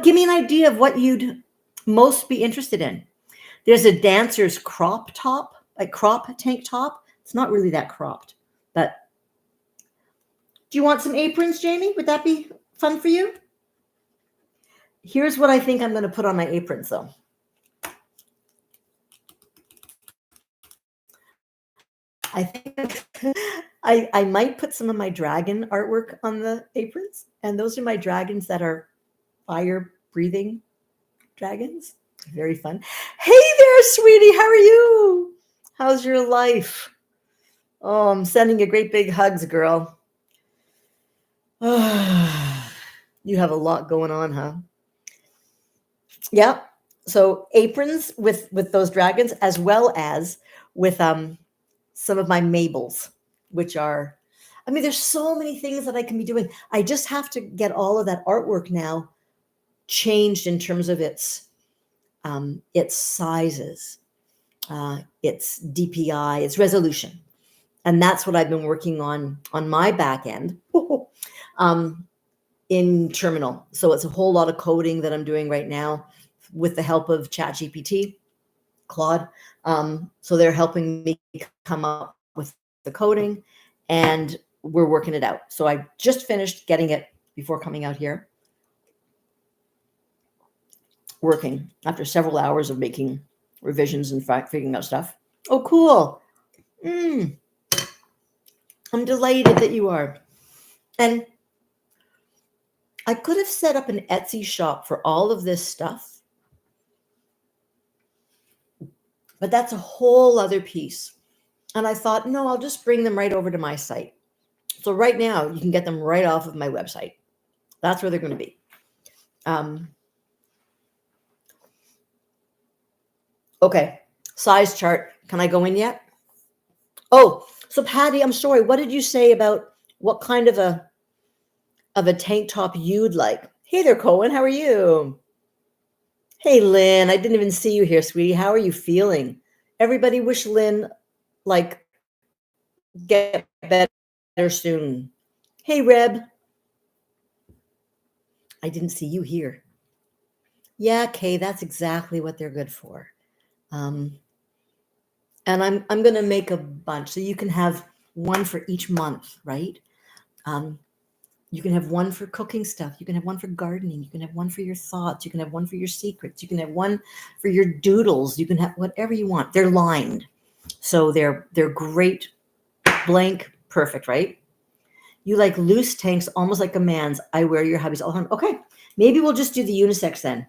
Give me an idea of what you'd most be interested in. There's a dancer's crop top, like crop tank top. It's not really that cropped, but do you want some aprons, Jamie? Would that be fun for you? Here's what I think I'm going to put on my aprons, though. I think I might put some of my dragon artwork on the aprons, and those are my dragons that are fire-breathing dragons. Very fun. Hey there, sweetie. How are you? How's your life? Oh, I'm sending you great big hugs, girl. You have a lot going on, huh? Yeah. So aprons with those dragons, as well as with some of my Mabels, which are, I mean, there's so many things that I can be doing. I just have to get all of that artwork now changed in terms of its sizes, its DPI, its resolution, and that's what I've been working on my back end in Terminal. So it's a whole lot of coding that I'm doing right now with the help of ChatGPT, Claude. So they're helping me come up with the coding, and we're working it out. So I just finished getting it before coming out here, working after several hours of making revisions and figuring out stuff. Oh, cool. I'm delighted that you are. And I could have set up an Etsy shop for all of this stuff, but that's a whole other piece. And I thought, no, I'll just bring them right over to my site. So right now you can get them right off of my website. That's where they're going to be. Okay, size chart. Can I go in yet? Oh, so Patty, I'm sorry. What did you say about what kind of a tank top you'd like? Hey there, Cohen. How are you? Hey, Lynn. I didn't even see you here, sweetie. How are you feeling? Everybody wish Lynn like get better soon. Hey, Reb. I didn't see you here. Yeah, Kay, that's exactly what they're good for. And I'm going to make a bunch so you can have one for each month, right? You can have one for cooking stuff. You can have one for gardening. You can have one for your thoughts. You can have one for your secrets. You can have one for your doodles. You can have whatever you want. They're lined, so they're great. Blank, perfect, right? You like loose tanks, almost like a man's. I wear your hubbies all the time. Okay, maybe we'll just do the unisex then.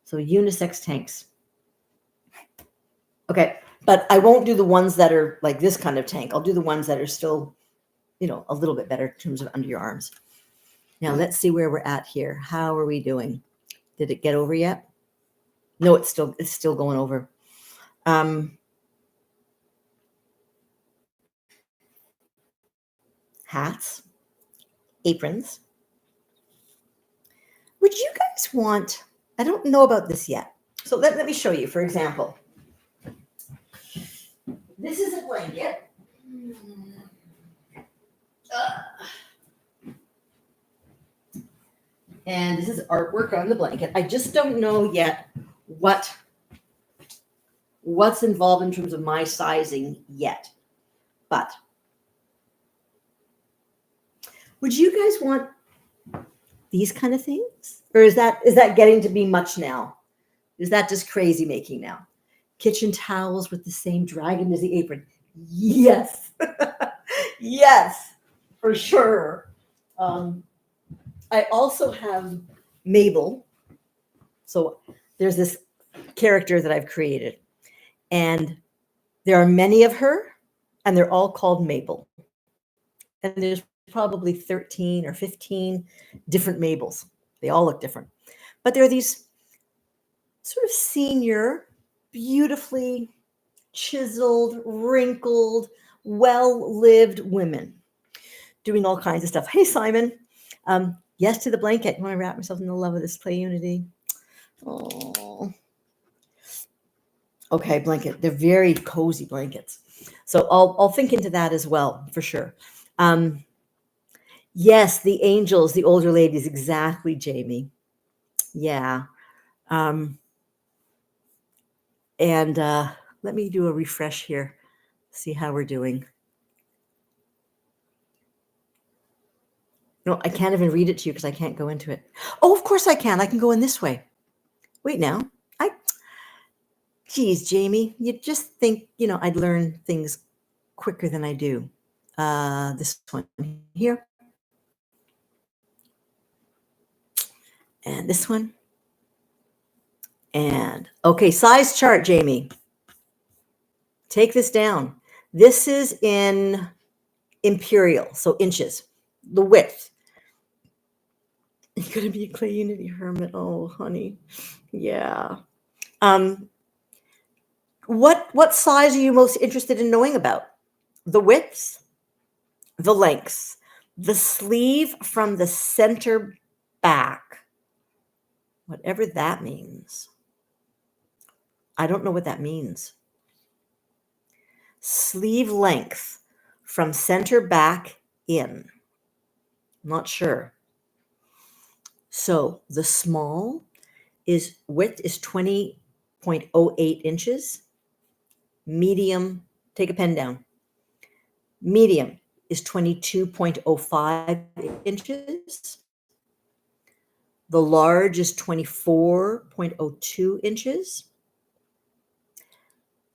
So unisex tanks. Okay, but I won't do the ones that are like this kind of tank. I'll do the ones that are still, a little bit better in terms of under your arms. Now let's see where we're at here. How are we doing? Did it get over yet? No, it's still going over. Hats, aprons. Would you guys want, I don't know about this yet. So let me show you, for example. This is a blanket. And this is artwork on the blanket. I just don't know yet what's involved in terms of my sizing yet. But would you guys want these kind of things? Or is that getting to be much now? Is that just crazy making now? Kitchen towels with the same dragon as the apron. Yes. Yes, for sure. I also have Mabel. So there's this character that I've created, and there are many of her, and they're all called Mabel. And there's probably 13 or 15 different Mabels. They all look different. But there are these sort of senior, beautifully chiseled, wrinkled, well-lived women doing all kinds of stuff. Hey, Simon. Yes to the blanket. I want to wrap myself in the love of this play unity. Oh. Okay, blanket. They're very cozy blankets. So I'll think into that as well, for sure. Yes, the angels, the older ladies. Exactly, Jamie. Yeah. And let me do a refresh here. See how we're doing. No, I can't even read it to you because I can't go into it. Oh, of course I can. I can go in this way. Wait now. Geez, Jamie, you'd just think, I'd learn things quicker than I do. This one here. And this one. And, okay, size chart, Jamie. Take this down. This is in imperial, so inches, the width. You're going to be a clay unity hermit. Oh, honey. Yeah. Um, what size are you most interested in knowing about? The widths, the lengths, the sleeve from the center back, whatever that means. I don't know what that means. Sleeve length from center back in. Not sure. So the small is width is 20.08 inches. Medium, take a pen down. Medium is 22.05 inches. The large is 24.02 inches.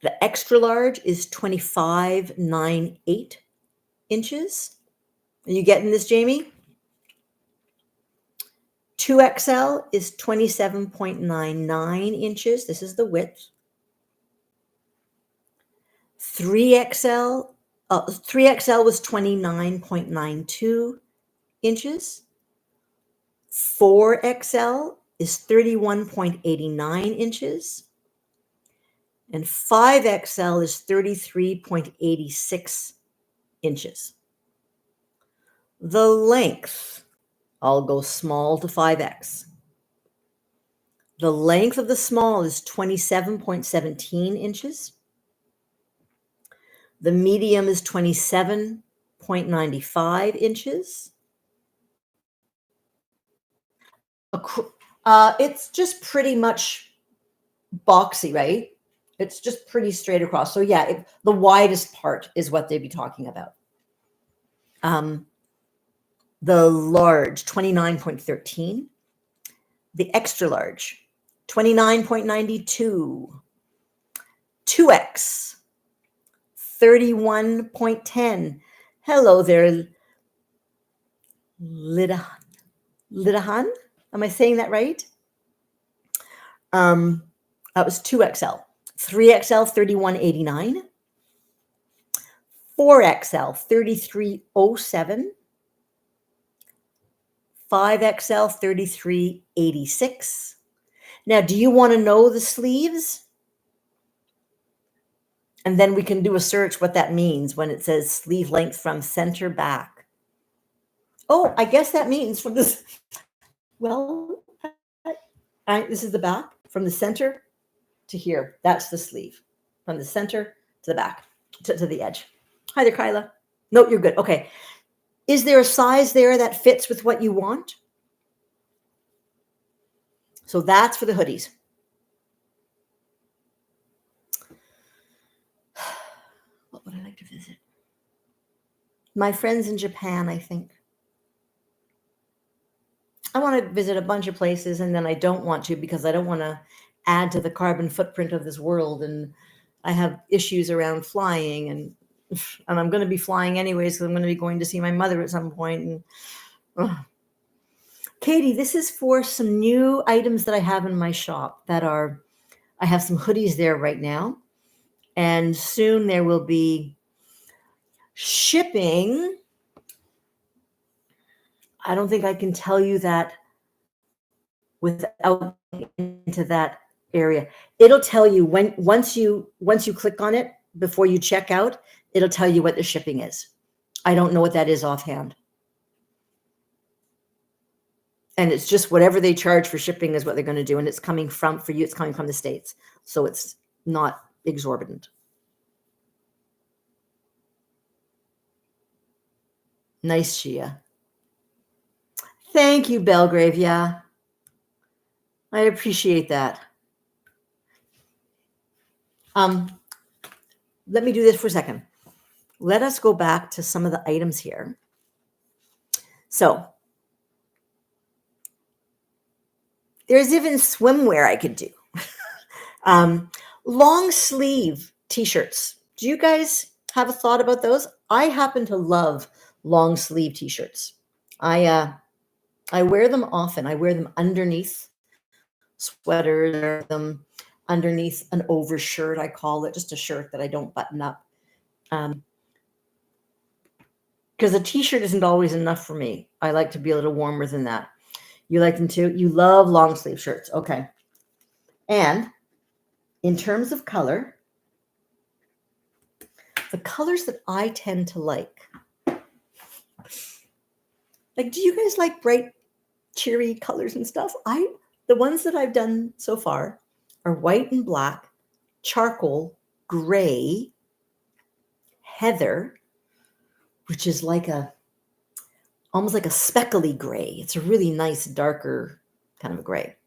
The extra large is 25.98 inches. Are you getting this, Jamie? 2XL is 27.99 inches. This is the width. 3XL was 29.92 inches. 4XL is 31.89 inches. And 5XL is 33.86 inches. The length, I'll go small to 5X. The length of the small is 27.17 inches. The medium is 27.95 inches. It's just pretty much boxy, right? It's just pretty straight across. So yeah, the widest part is what they'd be talking about. The large, 29.13. The extra large, 29.92. 2X, 31.10. Hello there, Lidahan. Am I saying that right? That was 2XL. 3XL, 31.89. 4XL, 33.07. 5XL, 33.86. Now, do you want to know the sleeves? And then we can do a search what that means when it says sleeve length from center back. Oh, I guess that means from this. Well, this is the back from the center to here. That's the sleeve from the center to the back to the edge. Hi there, Kyla. No, you're good. Okay. Is there a size there that fits with what you want? So that's for the hoodies. What would I like to visit? My friends in Japan, I think. I want to visit a bunch of places, and then I don't want to because I don't want to add to the carbon footprint of this world. And I have issues around flying, and I'm going to be flying anyways because I'm going to be going to see my mother at some point. And Katie, this is for some new items that I have in my shop I have some hoodies there right now, and soon there will be shipping. I don't think I can tell you that without into that area. It'll tell you once you click on it before you check out, it'll tell you what the shipping is. I don't know what that is offhand. And it's just whatever they charge for shipping is what they're going to do. And it's coming from, for you, it's coming from the States. So it's not exorbitant. Nice, Shia. Thank you, Belgrave. Yeah. I appreciate that. Let me do this for a second. Let us go back to some of the items here. So there's even swimwear I could do. Long sleeve t-shirts. Do you guys have a thought about those? I happen to love long sleeve t-shirts. I wear them often. I wear them underneath sweaters, I wear them underneath an overshirt, I call it, just a shirt that I don't button up. Because a t-shirt isn't always enough for me. I like to be a little warmer than that. You like them too? You love long sleeve shirts. Okay. And in terms of color, the colors that I tend to like, do you guys like bright, cheery colors and stuff? The ones that I've done so far are white and black, charcoal, gray, heather, which is almost like a speckly gray. It's a really nice, darker kind of a gray.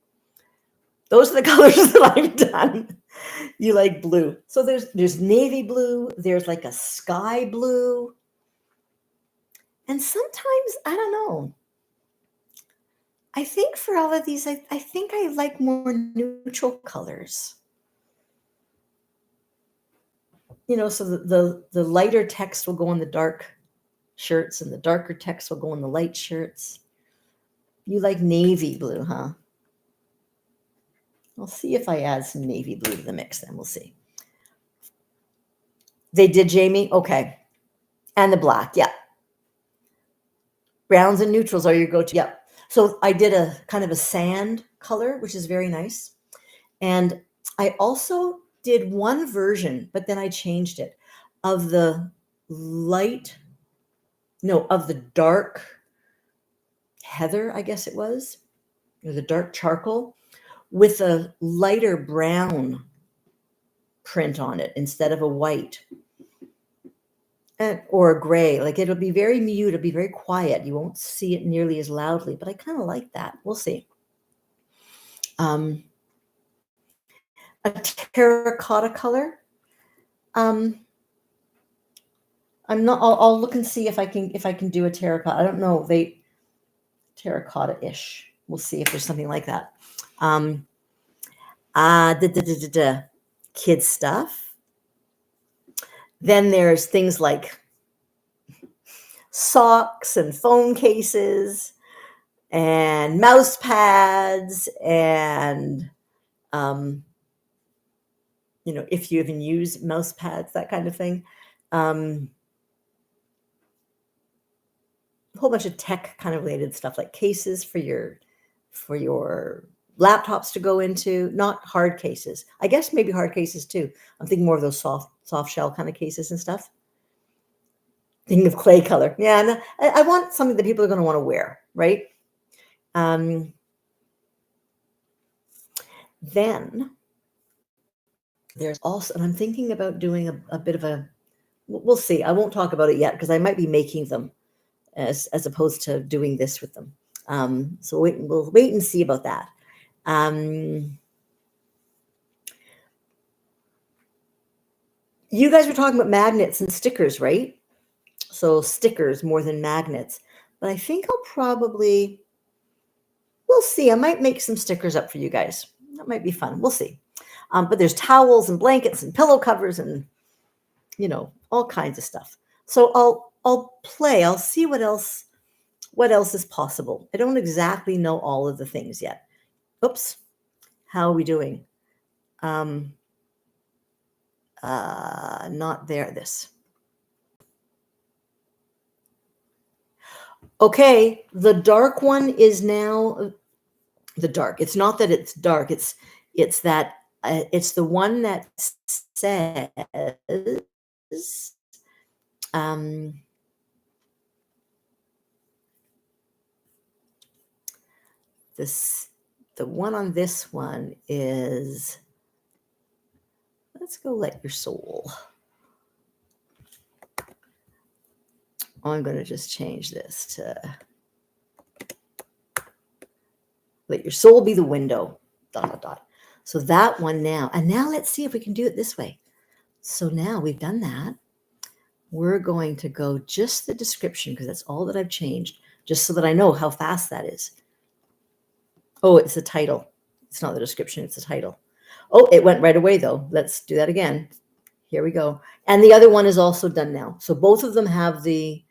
Those are the colors that I've done. You like blue. So there's navy blue. There's like a sky blue. And sometimes, I don't know. I think for all of these, I think I like more neutral colors. So the lighter text will go on the dark shirts and the darker text will go on the light shirts. You like navy blue, huh? I'll see if I add some navy blue to the mix then. We'll see. They did, Jamie? Okay. And the black, yeah. Browns and neutrals are your go-to. Yep. So I did a kind of a sand color, which is very nice. And I also did one version, but then I changed it, of the dark heather, I guess it was, or the dark charcoal, with a lighter brown print on it instead of a white. Or a gray. It'll be very mute, it'll be very quiet. You won't see it nearly as loudly, but I kind of like that. We'll see. A terracotta color. I'll look and see if I can do a terracotta. I don't know, terracotta-ish. We'll see if there's something like that. Kids stuff. Then there's things like socks and phone cases and mouse pads and, if you even use mouse pads, that kind of thing. A whole bunch of tech kind of related stuff, like cases for your laptops to go into, not hard cases. I guess maybe hard cases too. I'm thinking more of those soft shell kind of cases and stuff. Thinking of clay color. Yeah, no, I want something that people are going to want to wear, right? Then there's also, and I'm thinking about doing a bit of we'll see. I won't talk about it yet because I might be making them as opposed to doing this with them. So we'll wait and see about that. You guys were talking about magnets and stickers, right? So stickers more than magnets. But I think we'll see. I might make some stickers up for you guys. That might be fun. We'll see. But there's towels and blankets and pillow covers and, all kinds of stuff. So I'll play. I'll see what else is possible. I don't exactly know all of the things yet. Oops. How are we doing? Not there. This. Okay. The dark one is now the dark. It's not that it's dark. It's that it's the one that says the one on this one is, let's go let your soul. I'm going to just change this to let your soul be the window, ... So that one now, and now let's see if we can do it this way. So now we've done that. We're going to go just the description because that's all that I've changed, just so that I know how fast that is. Oh, it's the title. It's not the description, it's the title. Oh, it went right away though. Let's do that again. Here we go. And the other one is also done now. So both of them have in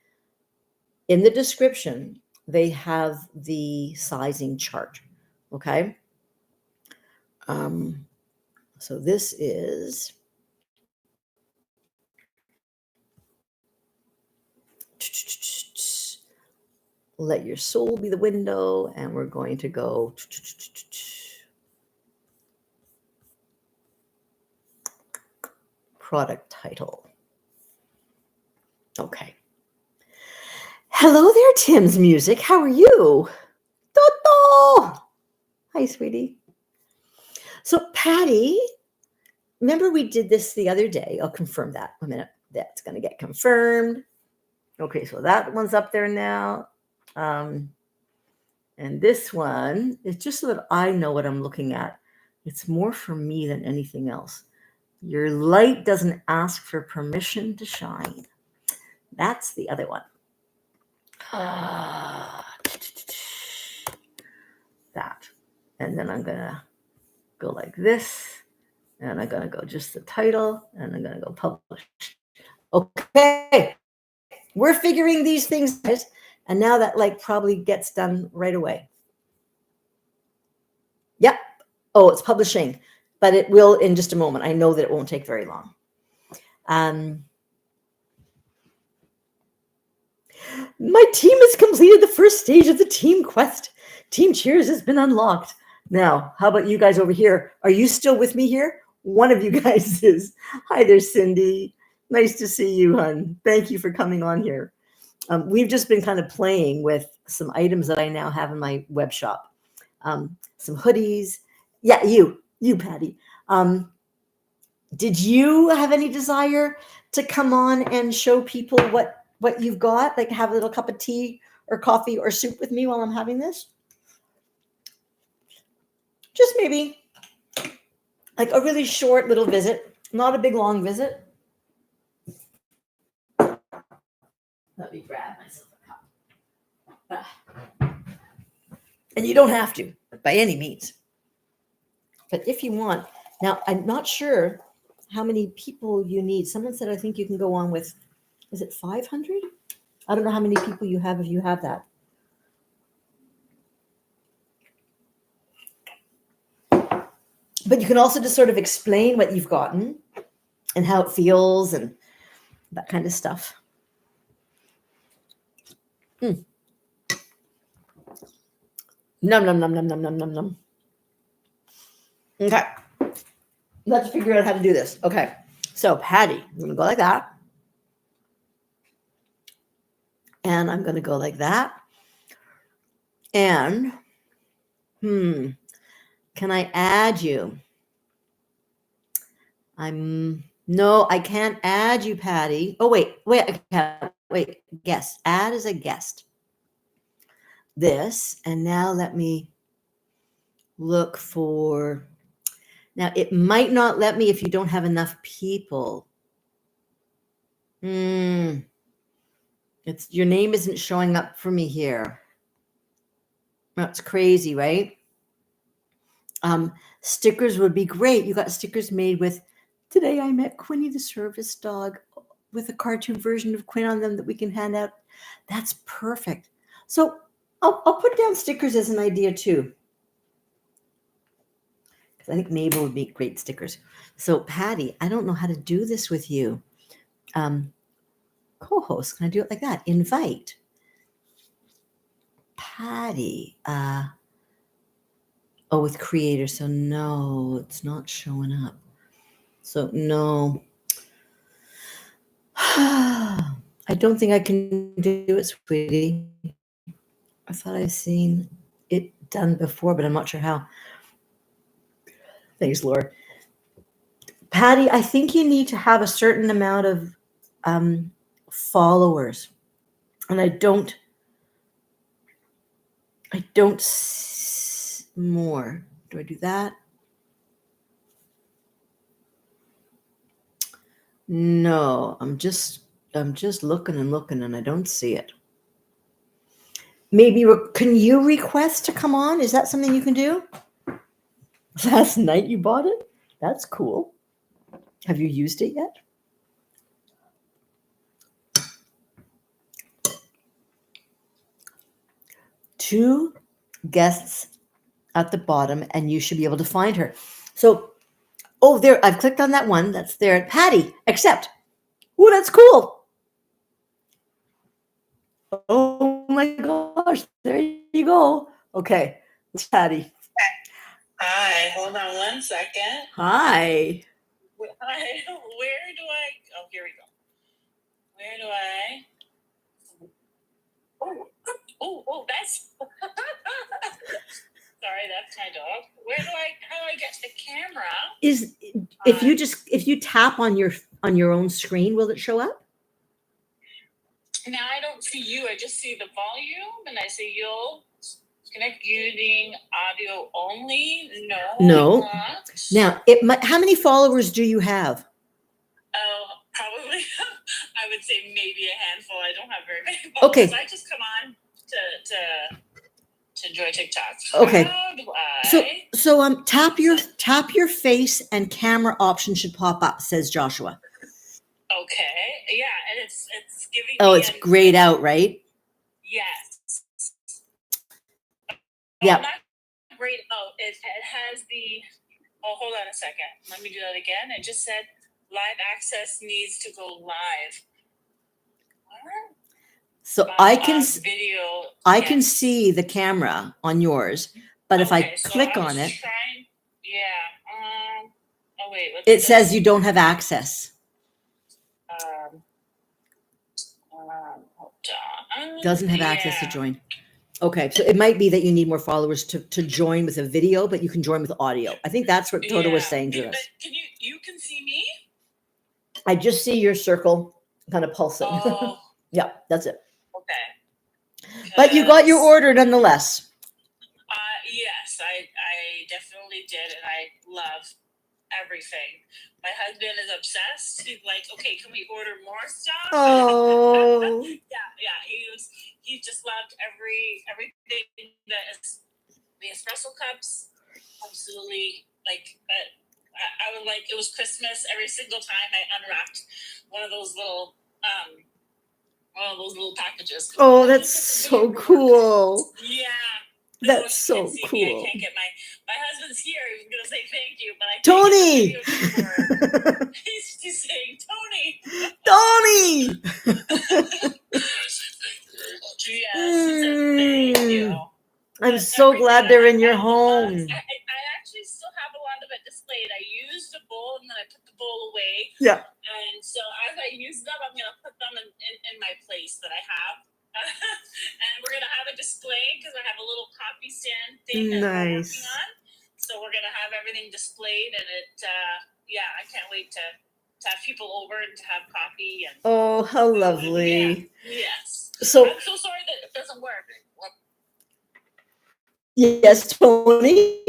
the description, they have the sizing chart. Okay. So this is let your soul be the window, and we're going to go product title. Okay. Hello there, Tim's Music. How are you? Toto! Hi, sweetie. So, Patty, remember we did this the other day. I'll confirm that in a minute. That's going to get confirmed. Okay, so that one's up there now. And this one is just so that I know what I'm looking at. It's more for me than anything else. Your light doesn't ask for permission to shine. That's the other one. That. And then I'm going to go like this. And I'm going to go just the title. And I'm going to go publish. Okay. We're figuring these things out. And now that like probably gets done right away. Yep. Oh, it's publishing. But it will in just a moment. I know that it won't take very long. My team has completed the first stage of the team quest. Team Cheers has been unlocked. Now, how about you guys over here? Are you still with me here? One of you guys is. Hi there, Cindy. Nice to see you, hon. Thank you for coming on here. We've just been kind of playing with some items that I now have in my web shop. Some hoodies. Yeah, you, Patty. Did you have any desire to come on and show people what you've got? Like have a little cup of tea or coffee or soup with me while I'm having this? Just maybe like a really short little visit, not a big long visit. Let me grab myself a cup. And you don't have to, by any means. But if you want, now I'm not sure how many people you need. Someone said I think you can go on with, is it 500? I don't know how many people you have if you have that. But you can also just sort of explain what you've gotten and how it feels and that kind of stuff. Num, num, num, num, num, num, num, num. Okay. Let's figure out how to do this. Okay. So, Patty, I'm going to go like that. And I'm going to go like that. And, can I add you? No, I can't add you, Patty. Oh, wait, guest. Add as a guest. This, and now let me look for, now it might not let me if you don't have enough people. It's your name isn't showing up for me here. That's crazy, right? Stickers would be great. You got stickers made with, today I met Quinny the service dog with a cartoon version of Quinn on them that we can hand out. That's perfect. So I'll put down stickers as an idea too. Because I think Mabel would make great stickers. So Patty, I don't know how to do this with you. Co-host, can I do it like that? Invite. Patty. With creator. So no, it's not showing up. So no. I don't think I can do it, sweetie. I thought I'd seen it done before, but I'm not sure how. Thanks, Laura. Patty, I think you need to have a certain amount of followers. And I don't more. Do I do that? No, I'm just looking and I don't see it. Maybe can you request to come on? Is that something you can do? Last night you bought it? That's cool. Have you used it yet? Two guests at the bottom, and you should be able to find her. So, there, I've clicked on that one. That's there. Patty, accept. Oh, that's cool. Oh my gosh, there you go. Okay, it's Patty. Hi, hold on one second. Hi. Where do I? Oh, here we go. Where do I? Oh, that's. Sorry, that's my dog. How do I get the camera? If you tap on your own screen, will it show up? Now I don't see you. I just see the volume, and I see you'll connect using audio only. No. Now, how many followers do you have? Oh, probably. I would say maybe a handful. I don't have very many followers. Okay. I just come on to enjoy TikTok. Okay. How do I? So tap your face and camera option should pop up, says Joshua. Okay. Yeah, and it's giving. Oh, it's grayed out, right? Yes. Yeah. Not grayed out. It has the. Oh, hold on a second. Let me do that again. It just said live access needs to go live. So I can see the camera on yours, but if I click on it, oh wait, it says you don't have access. Hold on. Doesn't have access to join. Okay, so it might be that you need more followers to join with a video, but you can join with audio. I think that's what Toto was saying to us. Can you can see me? I just see your circle kind of pulsing. Oh. Yeah, that's it. Okay. But you got your order nonetheless. Yes, I definitely did, and I love everything. My husband is obsessed. He's like, okay, can we order more stuff? Oh. yeah. He just loved everything that is the espresso cups. Absolutely, like I would like. It was Christmas every single time I unwrapped one of those little packages. Oh, that's so cool. Yeah. That's so cool. I can't get my husband's here. He's gonna say thank you, but I Tony. he's saying Tony. Yes, thank you. I'm so glad they're in your home. I actually still have a lot of it displayed. I used a bowl and then I put the bowl away. Yeah. And so as I use them, I'm gonna put them in my place that I have. And we're gonna have a display because I have a little coffee stand thing that we're working on. So we're gonna have everything displayed, and I can't wait to have people over and to have coffee. And oh, how lovely! Yeah. Yes. So I'm so sorry that it doesn't work. Yes, Tony.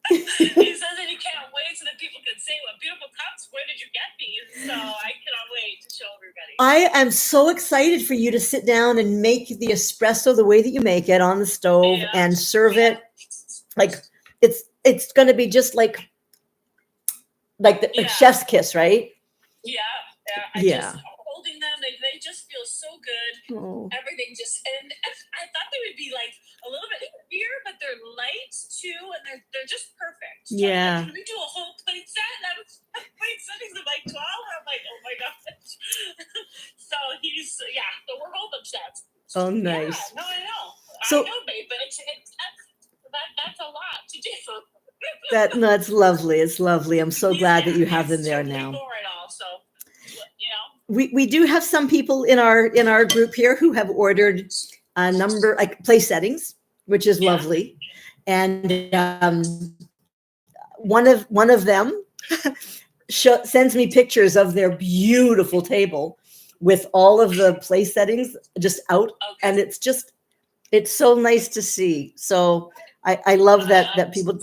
He says that he can't wait so that people can say, "What beautiful cups! Where did you get these?" So I cannot wait to show everybody. I am so excited for you to sit down and make the espresso the way that you make it on the stove and serve it. Like it's going to be just like the chef's kiss, right? Yeah. Holding them, they just feel so good. Oh. Everything and I thought they would be like a little bit heavier, but they're light too, and they're just perfect. Yeah. Can we do a whole plate set? And I was plate settings of like 12. I'm like, oh my gosh. So so we're both obsessed. Oh, nice. Yeah, no, I know. So, I know, babe, but that's a lot to do. That's lovely. It's lovely. I'm so glad that you have them there now. We do have some people in our group here who have ordered a number like place settings, which is lovely, and one of them sends me pictures of their beautiful table with all of the place settings just out, and it's so nice to see. So I love that people.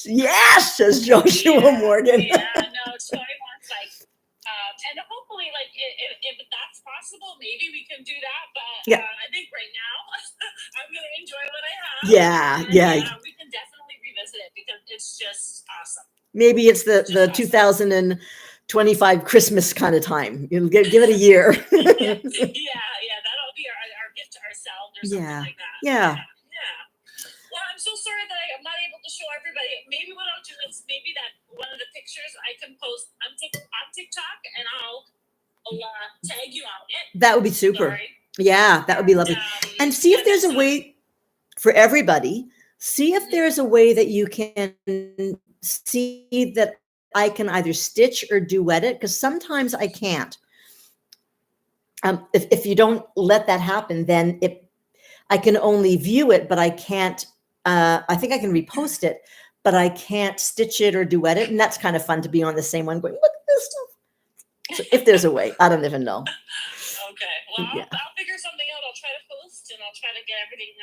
Yes, says Joshua Morgan. Yeah, no, Tony wants and hopefully, if that's possible, maybe we can do that. But I think right now, I'm going to enjoy what I have. Yeah. We can definitely revisit it because it's just awesome. Maybe it's the 2025 Christmas kind of time. You'll give it a year. Yeah, that'll be our gift to ourselves or something like that. Yeah. Well, I'm so sorry that I'm not able to show everybody. Maybe what I'll do is that one of the pictures I can post on TikTok, and I'll tag you on it. That would be super. Sorry. Yeah, that would be lovely. And see if there's a way for everybody. See if there's a way that you can see that I can either stitch or duet it, because sometimes I can't. If you don't let that happen, then I can only view it, but I can't. I think I can repost it, but I can't stitch it or duet it, and that's kind of fun to be on the same one, going, look at this stuff. So if there's a way, I don't even know. Okay, well, I'll figure something out. I'll try to post and I'll try to get everything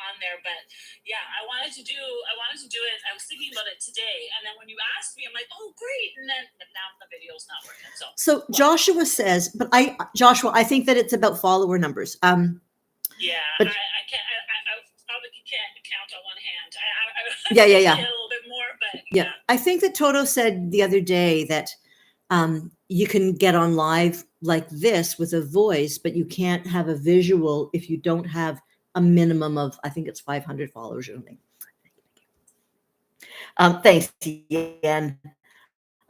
on there. But yeah, I wanted to do it. I was thinking about it today, and then when you asked me, I'm like, oh, great. And then now the video's not working. So Joshua says, Joshua, I think that it's about follower numbers. Yeah, but I can't. I probably can't count on one hand. Yeah. A little bit more, but yeah. I think that Toto said the other day that you can get on live like this with a voice, but you can't have a visual if you don't have a minimum of, I think it's 500 followers or something. Thanks, Ian.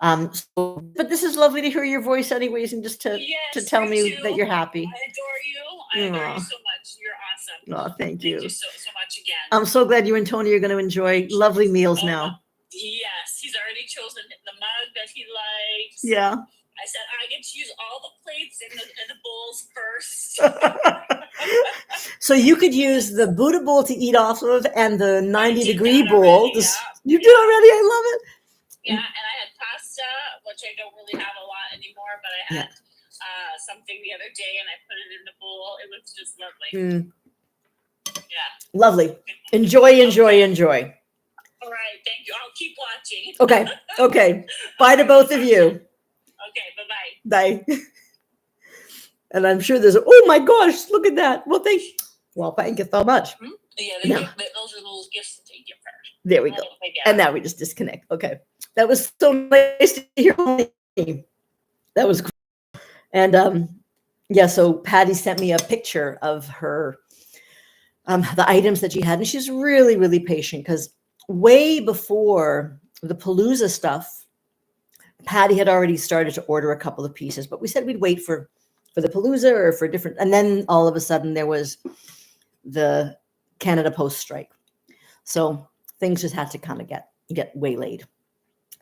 But this is lovely to hear your voice anyways, and just to tell me that you're happy. I adore you. I adore you so much. You're awesome. Oh, thank you. Thank you so much again. I'm so glad you and Tony are going to enjoy lovely meals now. Yes, he's already chosen the mug that he likes. Yeah. I said I get to use all the plates in the bowls first. So you could use the Buddha bowl to eat off of and the 90-degree bowl. You did already? I love it. Yeah, and I had pasta, which I don't really have a lot anymore, but I had something the other day, and I put it in the bowl. It was just lovely. Yeah. Lovely. Enjoy. All right, thank you. I'll keep watching. Okay. Bye to both of you. Okay, bye-bye. Bye. And I'm sure there's, oh my gosh, look at that. Well, thank you so much. Yeah, those are little gifts that they give her. There we go. And now we just disconnect. Okay. That was so nice to hear. That was cool. And so Patty sent me a picture of her, the items that she had. And she's really, really patient, because way before the Palooza stuff, Patty had already started to order a couple of pieces, but we said we'd wait for the Palooza or for different. And then all of a sudden there was the Canada Post strike. So things just had to kind of get waylaid.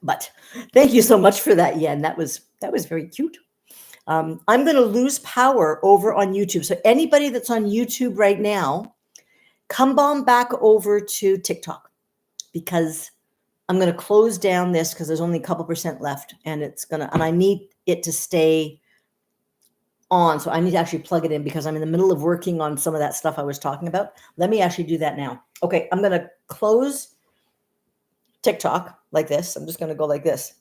But thank you so much for that, Yen. That was very cute. I'm going to lose power over on YouTube. So anybody that's on YouTube right now, come on back over to TikTok, because I'm going to close down this because there's only a couple % left, and I need it to stay on. So I need to actually plug it in, because I'm in the middle of working on some of that stuff I was talking about. Let me actually do that now. Okay. I'm going to close TikTok like this. I'm just going to go like this.